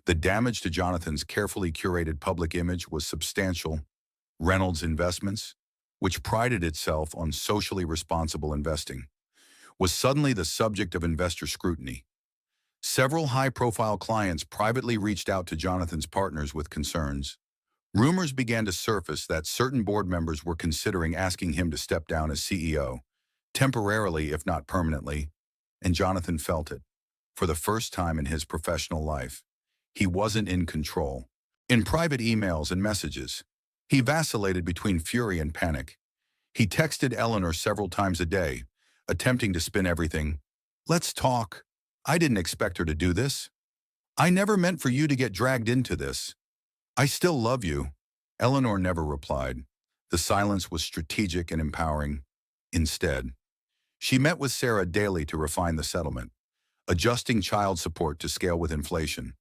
the damage to Jonathan's carefully curated public image was substantial. Reynolds Investments, which prided itself on socially responsible investing, was suddenly the subject of investor scrutiny. Several high-profile clients privately reached out to Jonathan's partners with concerns. Rumors began to surface that certain board members were considering asking him to step down as CEO, temporarily if not permanently, and Jonathan felt it. For the first time in his professional life, he wasn't in control. In private emails and messages, he vacillated between fury and panic. He texted Eleanor several times a day, attempting to spin everything. "Let's talk. I didn't expect her to do this. I never meant for you to get dragged into this. I still love you." Eleanor never replied. The silence was strategic and empowering. Instead, She met with Sarah daily to refine the settlement, adjusting child support to scale with inflation,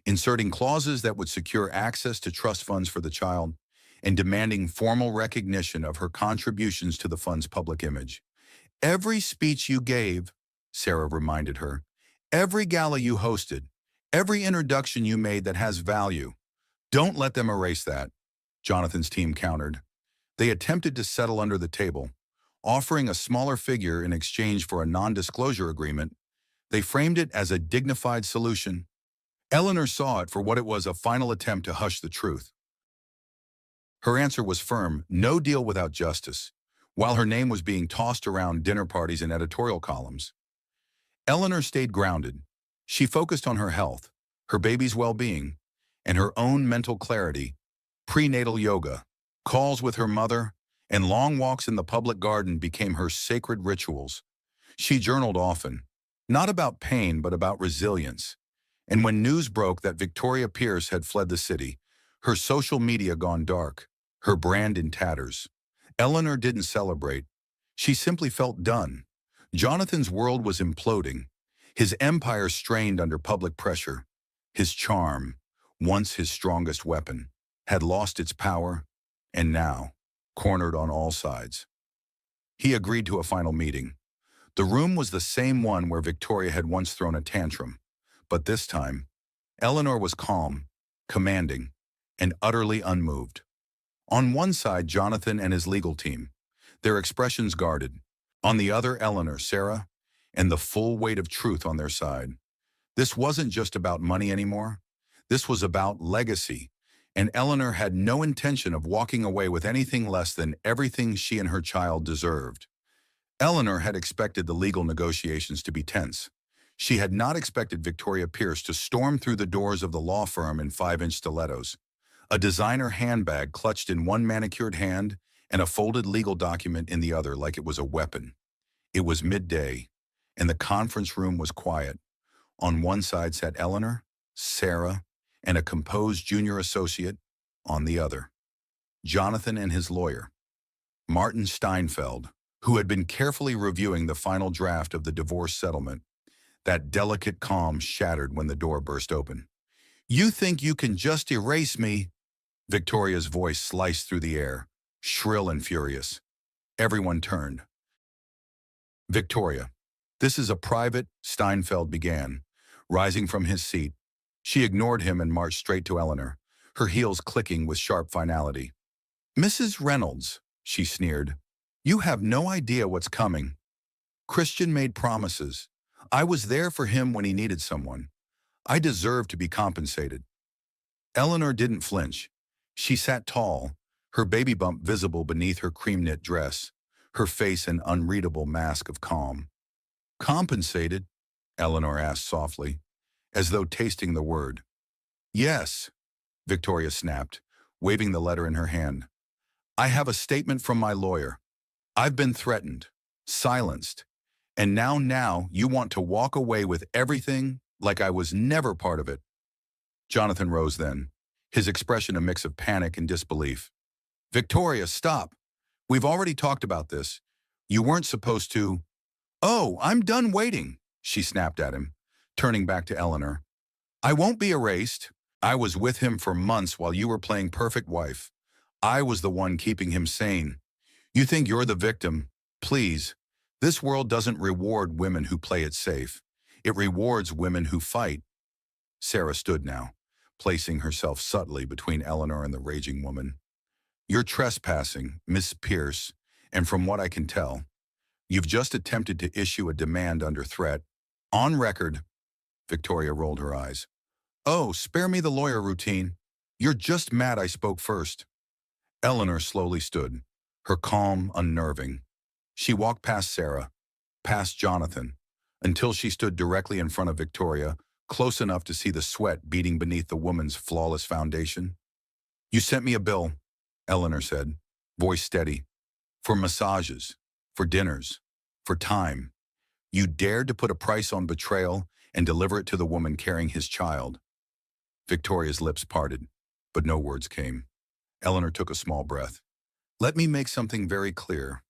inserting clauses that would secure access to trust funds for the child, and demanding formal recognition of her contributions to the fund's public image. Every speech you gave, Sarah reminded her, every gala you hosted, every introduction you made that has value, don't let them erase that, Jonathan's team countered. They attempted to settle under the table, offering a smaller figure in exchange for a non-disclosure agreement. They framed it as a dignified solution. Eleanor saw it for what it was, a final attempt to hush the truth. Her answer was firm, no deal without justice, while her name was being tossed around dinner parties and editorial columns. Eleanor stayed grounded. She focused on her health, her baby's well-being, and her own mental clarity. Prenatal yoga, calls with her mother, and long walks in the public garden became her sacred rituals. She journaled often, not about pain but about resilience. And when news broke that Victoria Pierce had fled the city, her social media gone dark, her brand in tatters, Eleanor didn't celebrate. She simply felt done. Jonathan's world was imploding, his empire strained under public pressure. His charm, once his strongest weapon, had lost its power, and now, cornered on all sides. He agreed to a final meeting. The room was the same one where Victoria had once thrown a tantrum, but this time, Eleanor was calm, commanding, and utterly unmoved. On one side, Jonathan and his legal team, their expressions guarded. On the other, Eleanor, Sarah, and the full weight of truth on their side. This wasn't just about money anymore. This was about legacy, and Eleanor had no intention of walking away with anything less than everything she and her child deserved. Eleanor had expected the legal negotiations to be tense. She had not expected Victoria Pierce to storm through the doors of the law firm in 5-inch stilettos, a designer handbag clutched in one manicured hand and a folded legal document in the other like it was a weapon. It was midday, and the conference room was quiet. On one side sat Eleanor, Sarah, and a composed junior associate. On the other, Jonathan and his lawyer, Martin Steinfeld, who had been carefully reviewing the final draft of the divorce settlement. That delicate calm shattered when the door burst open. "You think you can just erase me?" Victoria's voice sliced through the air, shrill and furious. Everyone turned. "Victoria, this is a private," Steinfeld began, rising from his seat. She ignored him and marched straight to Eleanor, her heels clicking with sharp finality. "Mrs. Reynolds," she sneered, "you have no idea what's coming. Christian made promises. I was there for him when he needed someone. I deserve to be compensated." Eleanor didn't flinch. She sat tall, her baby bump visible beneath her cream-knit dress, her face an unreadable mask of calm. "Compensated?" Eleanor asked softly, as though tasting the word. "Yes," Victoria snapped, waving the letter in her hand. "I have a statement from my lawyer. I've been threatened, silenced, and now you want to walk away with everything like I was never part of it." Jonathan rose then, his expression a mix of panic and disbelief. "Victoria, stop. We've already talked about this. You weren't supposed to—" "Oh, I'm done waiting," she snapped at him, turning back to Eleanor. "I won't be erased. I was with him for months while you were playing perfect wife. I was the one keeping him sane. You think you're the victim? Please. This world doesn't reward women who play it safe. It rewards women who fight." Sarah stood now, placing herself subtly between Eleanor and the raging woman. "You're trespassing, Miss Pierce, and from what I can tell, you've just attempted to issue a demand under threat. On record." Victoria rolled her eyes. "Oh, spare me the lawyer routine. You're just mad I spoke first." Eleanor slowly stood, her calm unnerving. She walked past Sarah, past Jonathan, until she stood directly in front of Victoria, close enough to see the sweat beating beneath the woman's flawless foundation. "You sent me a bill," Eleanor said, voice steady, "for massages, for dinners, for time. You dared to put a price on betrayal and deliver it to the woman carrying his child." Victoria's lips parted, but no words came. Eleanor took a small breath. "Let me make something very clear.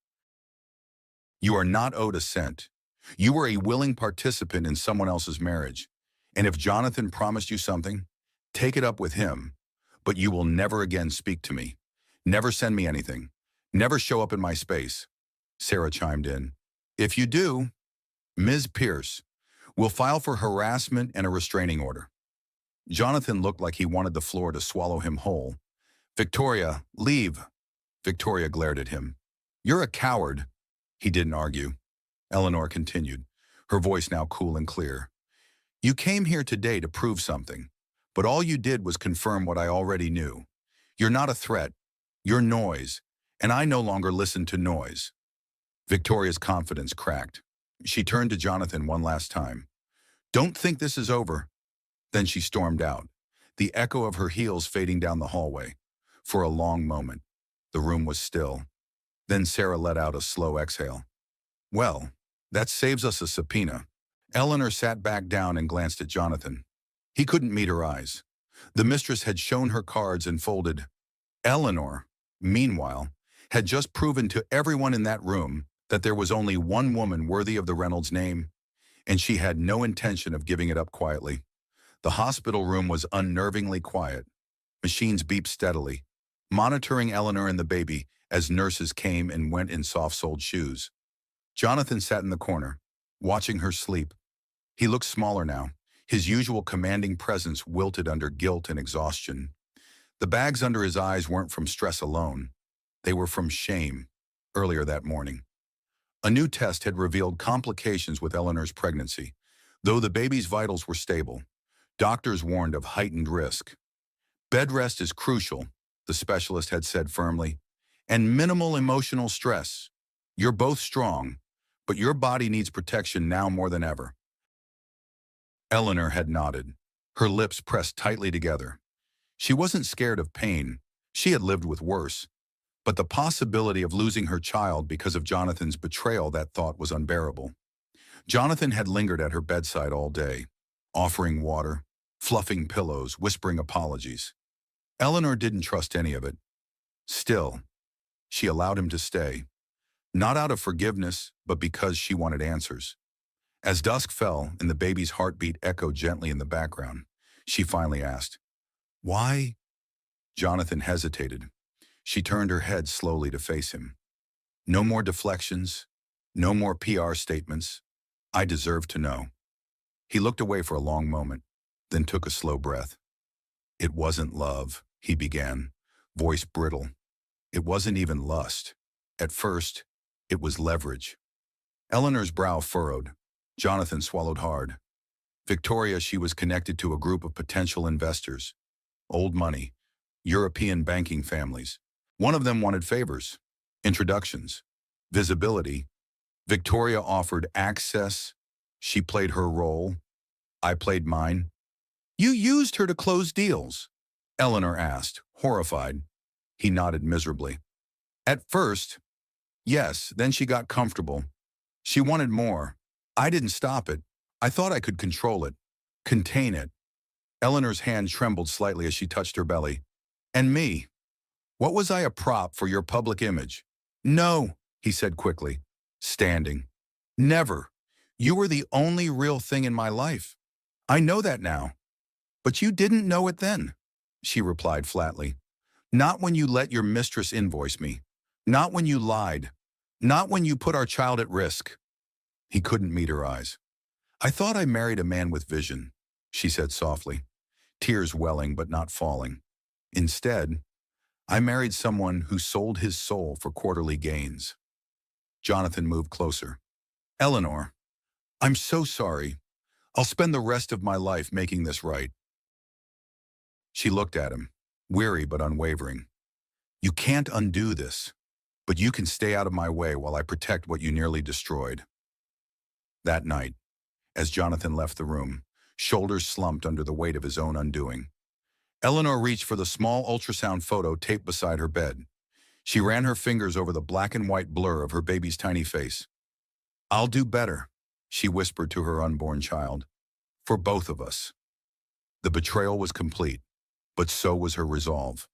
You are not owed a cent. You were a willing participant in someone else's marriage. And if Jonathan promised you something, take it up with him. But you will never again speak to me. Never send me anything. Never show up in my space. Sarah chimed in. If you do, Ms. Pierce will file for harassment and a restraining order. Jonathan looked like he wanted the floor to swallow him whole. Victoria, leave. Victoria glared at him. You're a coward. He didn't argue. Eleanor continued, her voice now cool and clear. You came here today to prove something, but all you did was confirm what I already knew. You're not a threat. You're noise, and I no longer listen to noise. Victoria's confidence cracked. She turned to Jonathan one last time. Don't think this is over. Then she stormed out, the echo of her heels fading down the hallway. For a long moment, the room was still. Then Sarah let out a slow exhale. Well, that saves us a subpoena. Eleanor sat back down and glanced at Jonathan. He couldn't meet her eyes. The mistress had shown her cards and folded. Eleanor, meanwhile, had just proven to everyone in that room that there was only one woman worthy of the Reynolds name, and she had no intention of giving it up quietly. The hospital room was unnervingly quiet. Machines beeped steadily, monitoring Eleanor and the baby as nurses came and went in soft-soled shoes. Jonathan sat in the corner, watching her sleep. He looked smaller now, his usual commanding presence wilted under guilt and exhaustion. The bags under his eyes weren't from stress alone. They were from shame, earlier that morning. A new test had revealed complications with Eleanor's pregnancy. Though the baby's vitals were stable, doctors warned of heightened risk. Bed rest is crucial, the specialist had said firmly, and minimal emotional stress. You're both strong, but your body needs protection now more than ever. Eleanor had nodded, her lips pressed tightly together. She wasn't scared of pain. She had lived with worse. But the possibility of losing her child because of Jonathan's betrayal, that thought was unbearable. Jonathan had lingered at her bedside all day, offering water, fluffing pillows, whispering apologies. Eleanor didn't trust any of it. Still, she allowed him to stay, not out of forgiveness, but because she wanted answers. As dusk fell and the baby's heartbeat echoed gently in the background, she finally asked, "Why?" Jonathan hesitated. She turned her head slowly to face him. No more deflections, no more PR statements. I deserve to know. He looked away for a long moment, then took a slow breath. It wasn't love, he began, voice brittle. It wasn't even lust. At first, it was leverage. Eleanor's brow furrowed. Jonathan swallowed hard. Victoria, she was connected to a group of potential investors. Old money, European banking families. One of them wanted favors, introductions, visibility. Victoria offered access. She played her role. I played mine. You used her to close deals? Eleanor asked, horrified. He nodded miserably. At first, yes, then she got comfortable. She wanted more. I didn't stop it. I thought I could control it, contain it. Eleanor's hand trembled slightly as she touched her belly. And me? What was I, a prop for your public image? No, he said quickly, standing. Never. You were the only real thing in my life. I know that now. But you didn't know it then, she replied flatly. Not when you let your mistress invoice me. Not when you lied. Not when you put our child at risk. He couldn't meet her eyes. I thought I married a man with vision, she said softly, tears welling but not falling. Instead, I married someone who sold his soul for quarterly gains. Jonathan moved closer. Eleanor, I'm so sorry. I'll spend the rest of my life making this right. She looked at him, weary but unwavering. You can't undo this, but you can stay out of my way while I protect what you nearly destroyed. That night, as Jonathan left the room, shoulders slumped under the weight of his own undoing, Eleanor reached for the small ultrasound photo taped beside her bed. She ran her fingers over the black and white blur of her baby's tiny face. I'll do better, she whispered to her unborn child. For both of us. The betrayal was complete, but so was her resolve.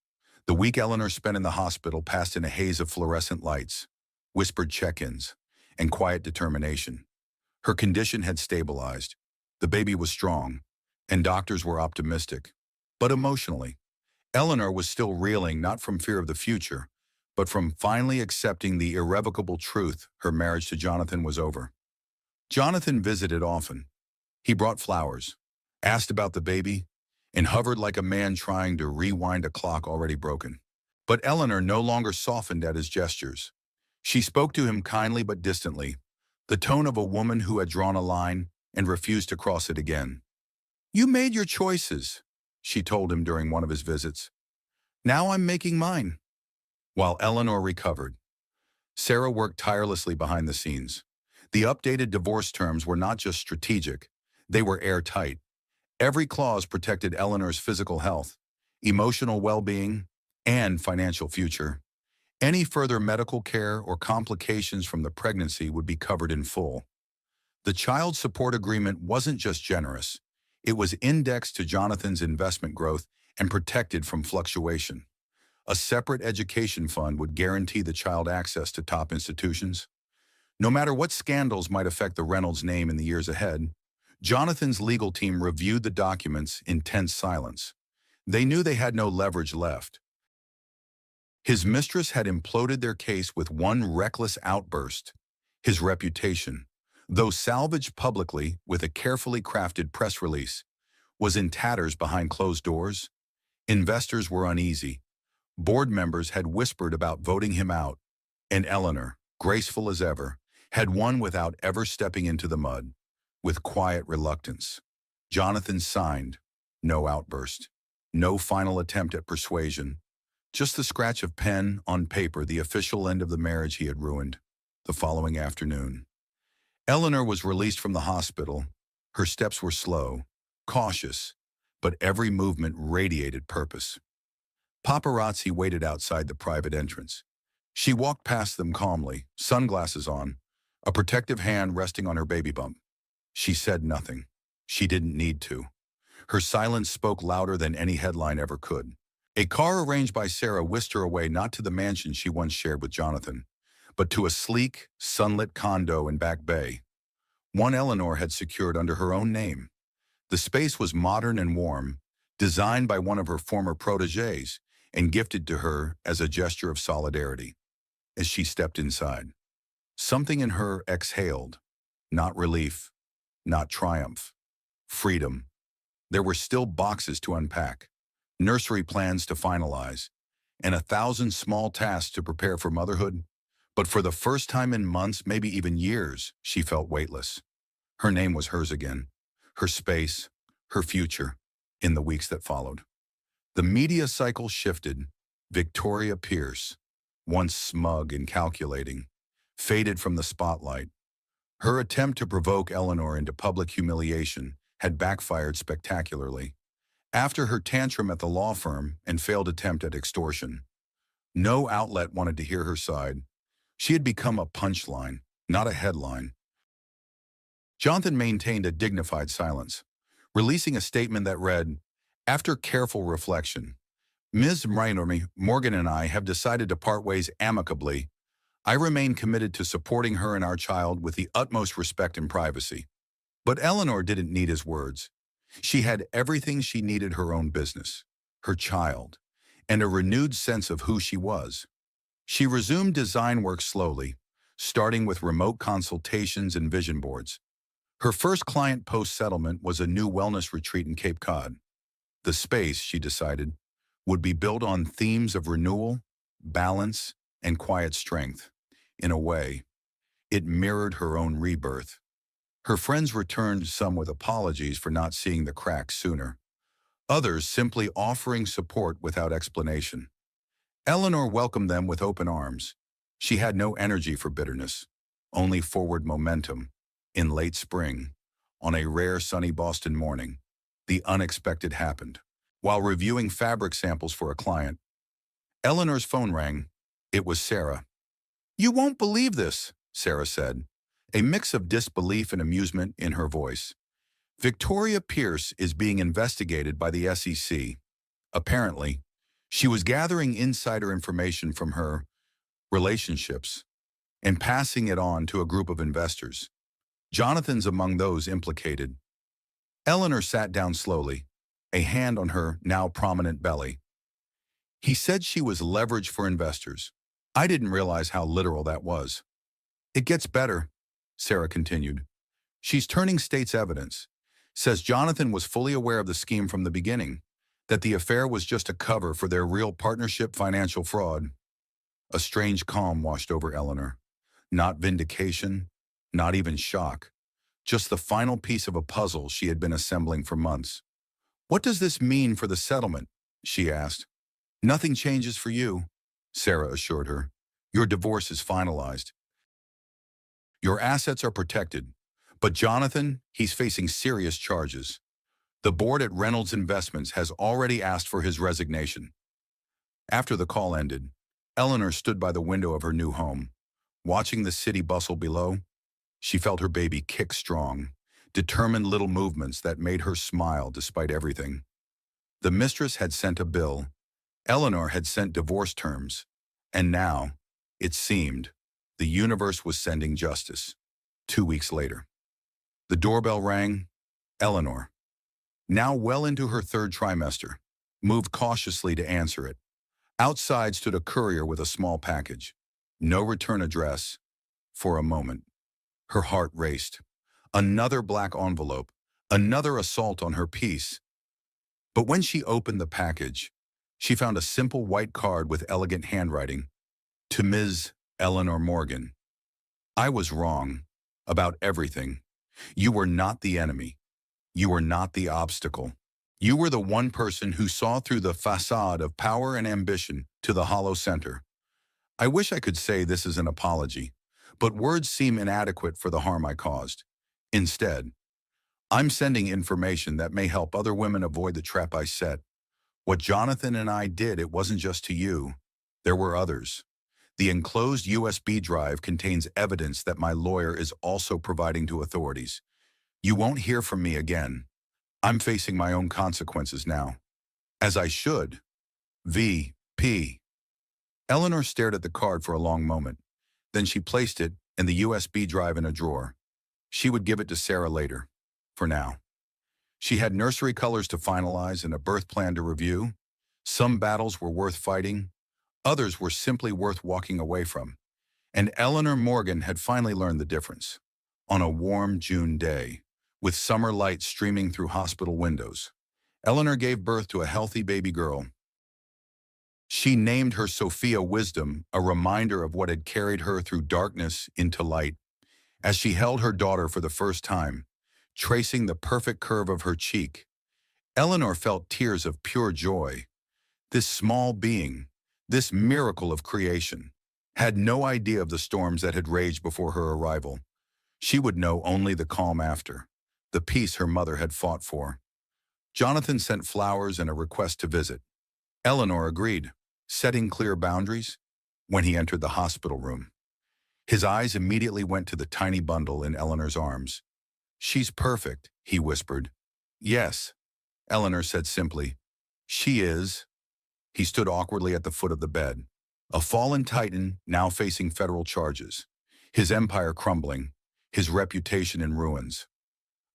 The week Eleanor spent in the hospital passed in a haze of fluorescent lights, whispered check-ins, and quiet determination. Her condition had stabilized. The baby was strong, and doctors were optimistic. But emotionally, Eleanor was still reeling not from fear of the future, but from finally accepting the irrevocable truth her marriage to Jonathan was over. Jonathan visited often. He brought flowers, asked about the baby, and hovered like a man trying to rewind a clock already broken. But Eleanor no longer softened at his gestures. She spoke to him kindly but distantly, the tone of a woman who had drawn a line and refused to cross it again. "You made your choices," she told him during one of his visits. "Now I'm making mine." While Eleanor recovered, Sarah worked tirelessly behind the scenes. The updated divorce terms were not just strategic, they were airtight. Every clause protected Eleanor's physical health, emotional well-being, and financial future. Any further medical care or complications from the pregnancy would be covered in full. The child support agreement wasn't just generous. It was indexed to Jonathan's investment growth and protected from fluctuation. A separate education fund would guarantee the child access to top institutions. No matter what scandals might affect the Reynolds name in the years ahead, Jonathan's legal team reviewed the documents in tense silence. They knew they had no leverage left. His mistress had imploded their case with one reckless outburst. His reputation, though salvaged publicly with a carefully crafted press release, was in tatters behind closed doors. Investors were uneasy. Board members had whispered about voting him out, and Eleanor, graceful as ever, had won without ever stepping into the mud. With quiet reluctance, Jonathan signed. No outburst, no final attempt at persuasion, just the scratch of pen on paper, the official end of the marriage he had ruined. The following afternoon, Eleanor was released from the hospital. Her steps were slow, cautious, but every movement radiated purpose. Paparazzi waited outside the private entrance. She walked past them calmly, sunglasses on, a protective hand resting on her baby bump. She said nothing. She didn't need to. Her silence spoke louder than any headline ever could. A car arranged by Sarah whisked her away not to the mansion she once shared with Jonathan, but to a sleek, sunlit condo in Back Bay. One Eleanor had secured under her own name. The space was modern and warm, designed by one of her former protégés and gifted to her as a gesture of solidarity. As she stepped inside, something in her exhaled, not relief, not triumph, freedom. There were still boxes to unpack, nursery plans to finalize, and 1,000 small tasks to prepare for motherhood. But for the first time in months, maybe even years, she felt weightless. Her name was hers again, her space, her future, in the weeks that followed. The media cycle shifted. Victoria Pierce, once smug and calculating, faded from the spotlight. Her attempt to provoke Eleanor into public humiliation had backfired spectacularly. After her tantrum at the law firm and failed attempt at extortion, no outlet wanted to hear her side. She had become a punchline, not a headline. Jonathan maintained a dignified silence, releasing a statement that read, "After careful reflection, Ms. Morgan and I have decided to part ways amicably. I remain committed to supporting her and our child with the utmost respect and privacy." But Eleanor didn't need his words. She had everything she needed: her own business, her child, and a renewed sense of who she was. She resumed design work slowly, starting with remote consultations and vision boards. Her first client post-settlement was a new wellness retreat in Cape Cod. The space, she decided, would be built on themes of renewal, balance, and quiet strength. In a way, it mirrored her own rebirth. Her friends returned, some with apologies for not seeing the cracks sooner, others simply offering support without explanation. Eleanor welcomed them with open arms. She had no energy for bitterness, only forward momentum. In late spring, on a rare sunny Boston morning, the unexpected happened. While reviewing fabric samples for a client, Eleanor's phone rang. It was Sarah. "You won't believe this," Sarah said, a mix of disbelief and amusement in her voice. "Victoria Pierce is being investigated by the SEC. Apparently, she was gathering insider information from her relationships and passing it on to a group of investors. Jonathan's among those implicated. Eleanor sat down slowly, a hand on her now prominent belly. He said she was leverage for investors. I didn't realize how literal that was. It gets better, Sarah continued. She's turning state's evidence. Says Jonathan was fully aware of the scheme from the beginning, that the affair was just a cover for their real partnership financial fraud. A strange calm washed over Eleanor. Not vindication, not even shock. Just the final piece of a puzzle she had been assembling for months. What does this mean for the settlement? She asked. Nothing changes for you, Sarah assured her. Your divorce is finalized. Your assets are protected. But Jonathan, he's facing serious charges. The board at Reynolds Investments has already asked for his resignation. After the call ended, Eleanor stood by the window of her new home. Watching the city bustle below, she felt her baby kick strong, determined little movements that made her smile despite everything. The mistress had sent a bill. Eleanor had sent divorce terms. And now, it seemed, the universe was sending justice. 2 weeks later. The doorbell rang. Eleanor, now well into her third trimester, moved cautiously to answer it. Outside stood a courier with a small package. No return address. For a moment, her heart raced. Another black envelope, another assault on her peace. But when she opened the package, she found a simple white card with elegant handwriting. To Ms. Eleanor Morgan. I was wrong about everything. You were not the enemy. You were not the obstacle. You were the one person who saw through the facade of power and ambition to the hollow center. I wish I could say this is an apology, but words seem inadequate for the harm I caused. Instead, I'm sending information that may help other women avoid the trap I set. What Jonathan and I did, it wasn't just to you. There were others. The enclosed USB drive contains evidence that my lawyer is also providing to authorities. You won't hear from me again. I'm facing my own consequences now. As I should. V.P. Eleanor stared at the card for a long moment. Then she placed it and the USB drive in a drawer. She would give it to Sarah later. For now. She had nursery colors to finalize and a birth plan to review. Some battles were worth fighting. Others were simply worth walking away from. And Eleanor Morgan had finally learned the difference. On a warm June day, with summer light streaming through hospital windows, Eleanor gave birth to a healthy baby girl. She named her Sophia Wisdom, a reminder of what had carried her through darkness into light. As she held her daughter for the first time, tracing the perfect curve of her cheek, Eleanor felt tears of pure joy. This small being, this miracle of creation, had no idea of the storms that had raged before her arrival. She would know only the calm after, the peace her mother had fought for. Jonathan sent flowers and a request to visit. Eleanor agreed, setting clear boundaries. When he entered the hospital room, his eyes immediately went to the tiny bundle in Eleanor's arms. She's perfect, he whispered. Yes, Eleanor said simply. She is. He stood awkwardly at the foot of the bed, a fallen titan now facing federal charges, his empire crumbling, his reputation in ruins.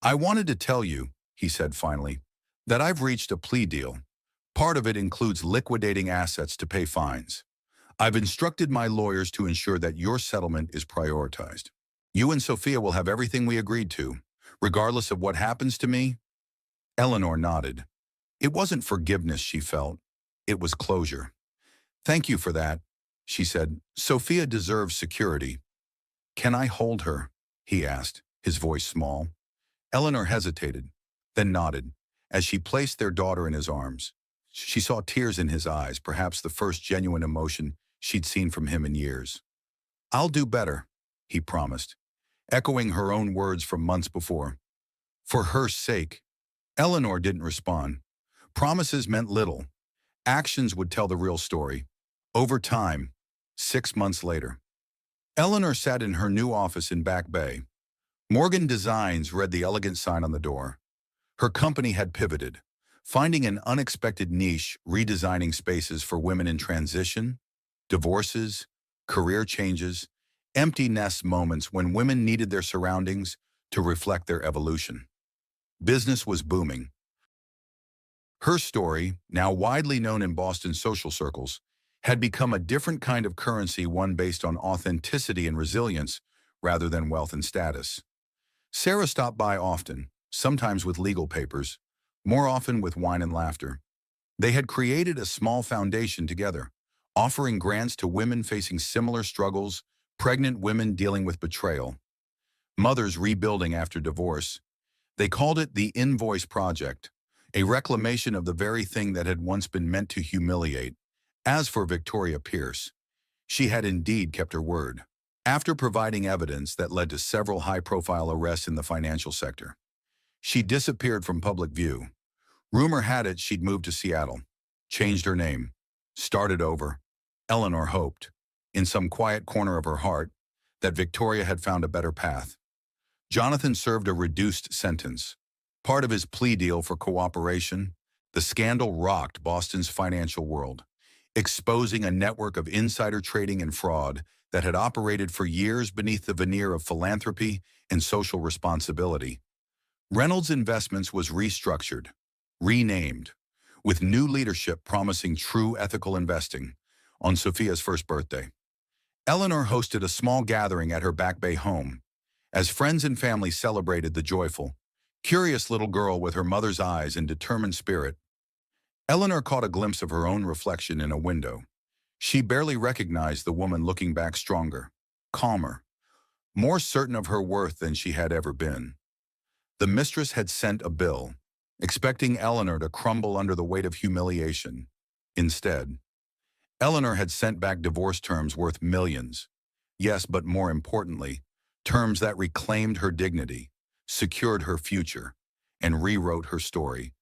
I wanted to tell you, he said finally, that I've reached a plea deal. Part of it includes liquidating assets to pay fines. I've instructed my lawyers to ensure that your settlement is prioritized. You and Sophia will have everything we agreed to, regardless of what happens to me. Eleanor nodded. It wasn't forgiveness she felt. It was closure. Thank you for that, she said. Sophia deserves security. Can I hold her? He asked, his voice small. Eleanor hesitated, then nodded. As she placed their daughter in his arms, she saw tears in his eyes, perhaps the first genuine emotion she'd seen from him in years. I'll do better, he promised, echoing her own words from months before. For her sake. Eleanor didn't respond. Promises meant little. Actions would tell the real story. Over time, 6 months later. Eleanor sat in her new office in Back Bay. Morgan Designs read the elegant sign on the door. Her company had pivoted, finding an unexpected niche, redesigning spaces for women in transition, divorces, career changes, empty nest moments when women needed their surroundings to reflect their evolution. Business was booming. Her story, now widely known in Boston social circles, had become a different kind of currency, one based on authenticity and resilience rather than wealth and status. Sarah stopped by often, sometimes with legal papers, more often with wine and laughter. They had created a small foundation together, offering grants to women facing similar struggles, pregnant women dealing with betrayal, mothers rebuilding after divorce. They called it the Invoice Project, a reclamation of the very thing that had once been meant to humiliate. As for Victoria Pierce, she had indeed kept her word. After providing evidence that led to several high-profile arrests in the financial sector, she disappeared from public view. Rumor had it she'd moved to Seattle, changed her name, started over. Eleanor hoped, in some quiet corner of her heart, that Victoria had found a better path. Jonathan served a reduced sentence. Part of his plea deal for cooperation, the scandal rocked Boston's financial world, exposing a network of insider trading and fraud that had operated for years beneath the veneer of philanthropy and social responsibility. Reynolds Investments was restructured, renamed, with new leadership promising true ethical investing. On Sophia's first birthday, Eleanor hosted a small gathering at her Back Bay home, as friends and family celebrated the joyful, curious little girl with her mother's eyes and determined spirit. Eleanor caught a glimpse of her own reflection in a window. She barely recognized the woman, looking back stronger, calmer, more certain of her worth than she had ever been. The mistress had sent a bill, expecting Eleanor to crumble under the weight of humiliation. Instead, Eleanor had sent back divorce terms worth millions. Yes, but more importantly, terms that reclaimed her dignity, secured her future, and rewrote her story.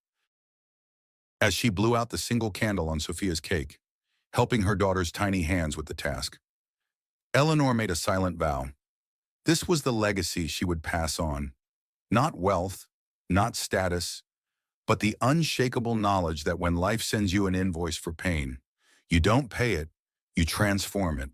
As she blew out the single candle on Sophia's cake, helping her daughter's tiny hands with the task, Eleanor made a silent vow. This was the legacy she would pass on. Not wealth, not status, but the unshakable knowledge that when life sends you an invoice for pain, you don't pay it, you transform it.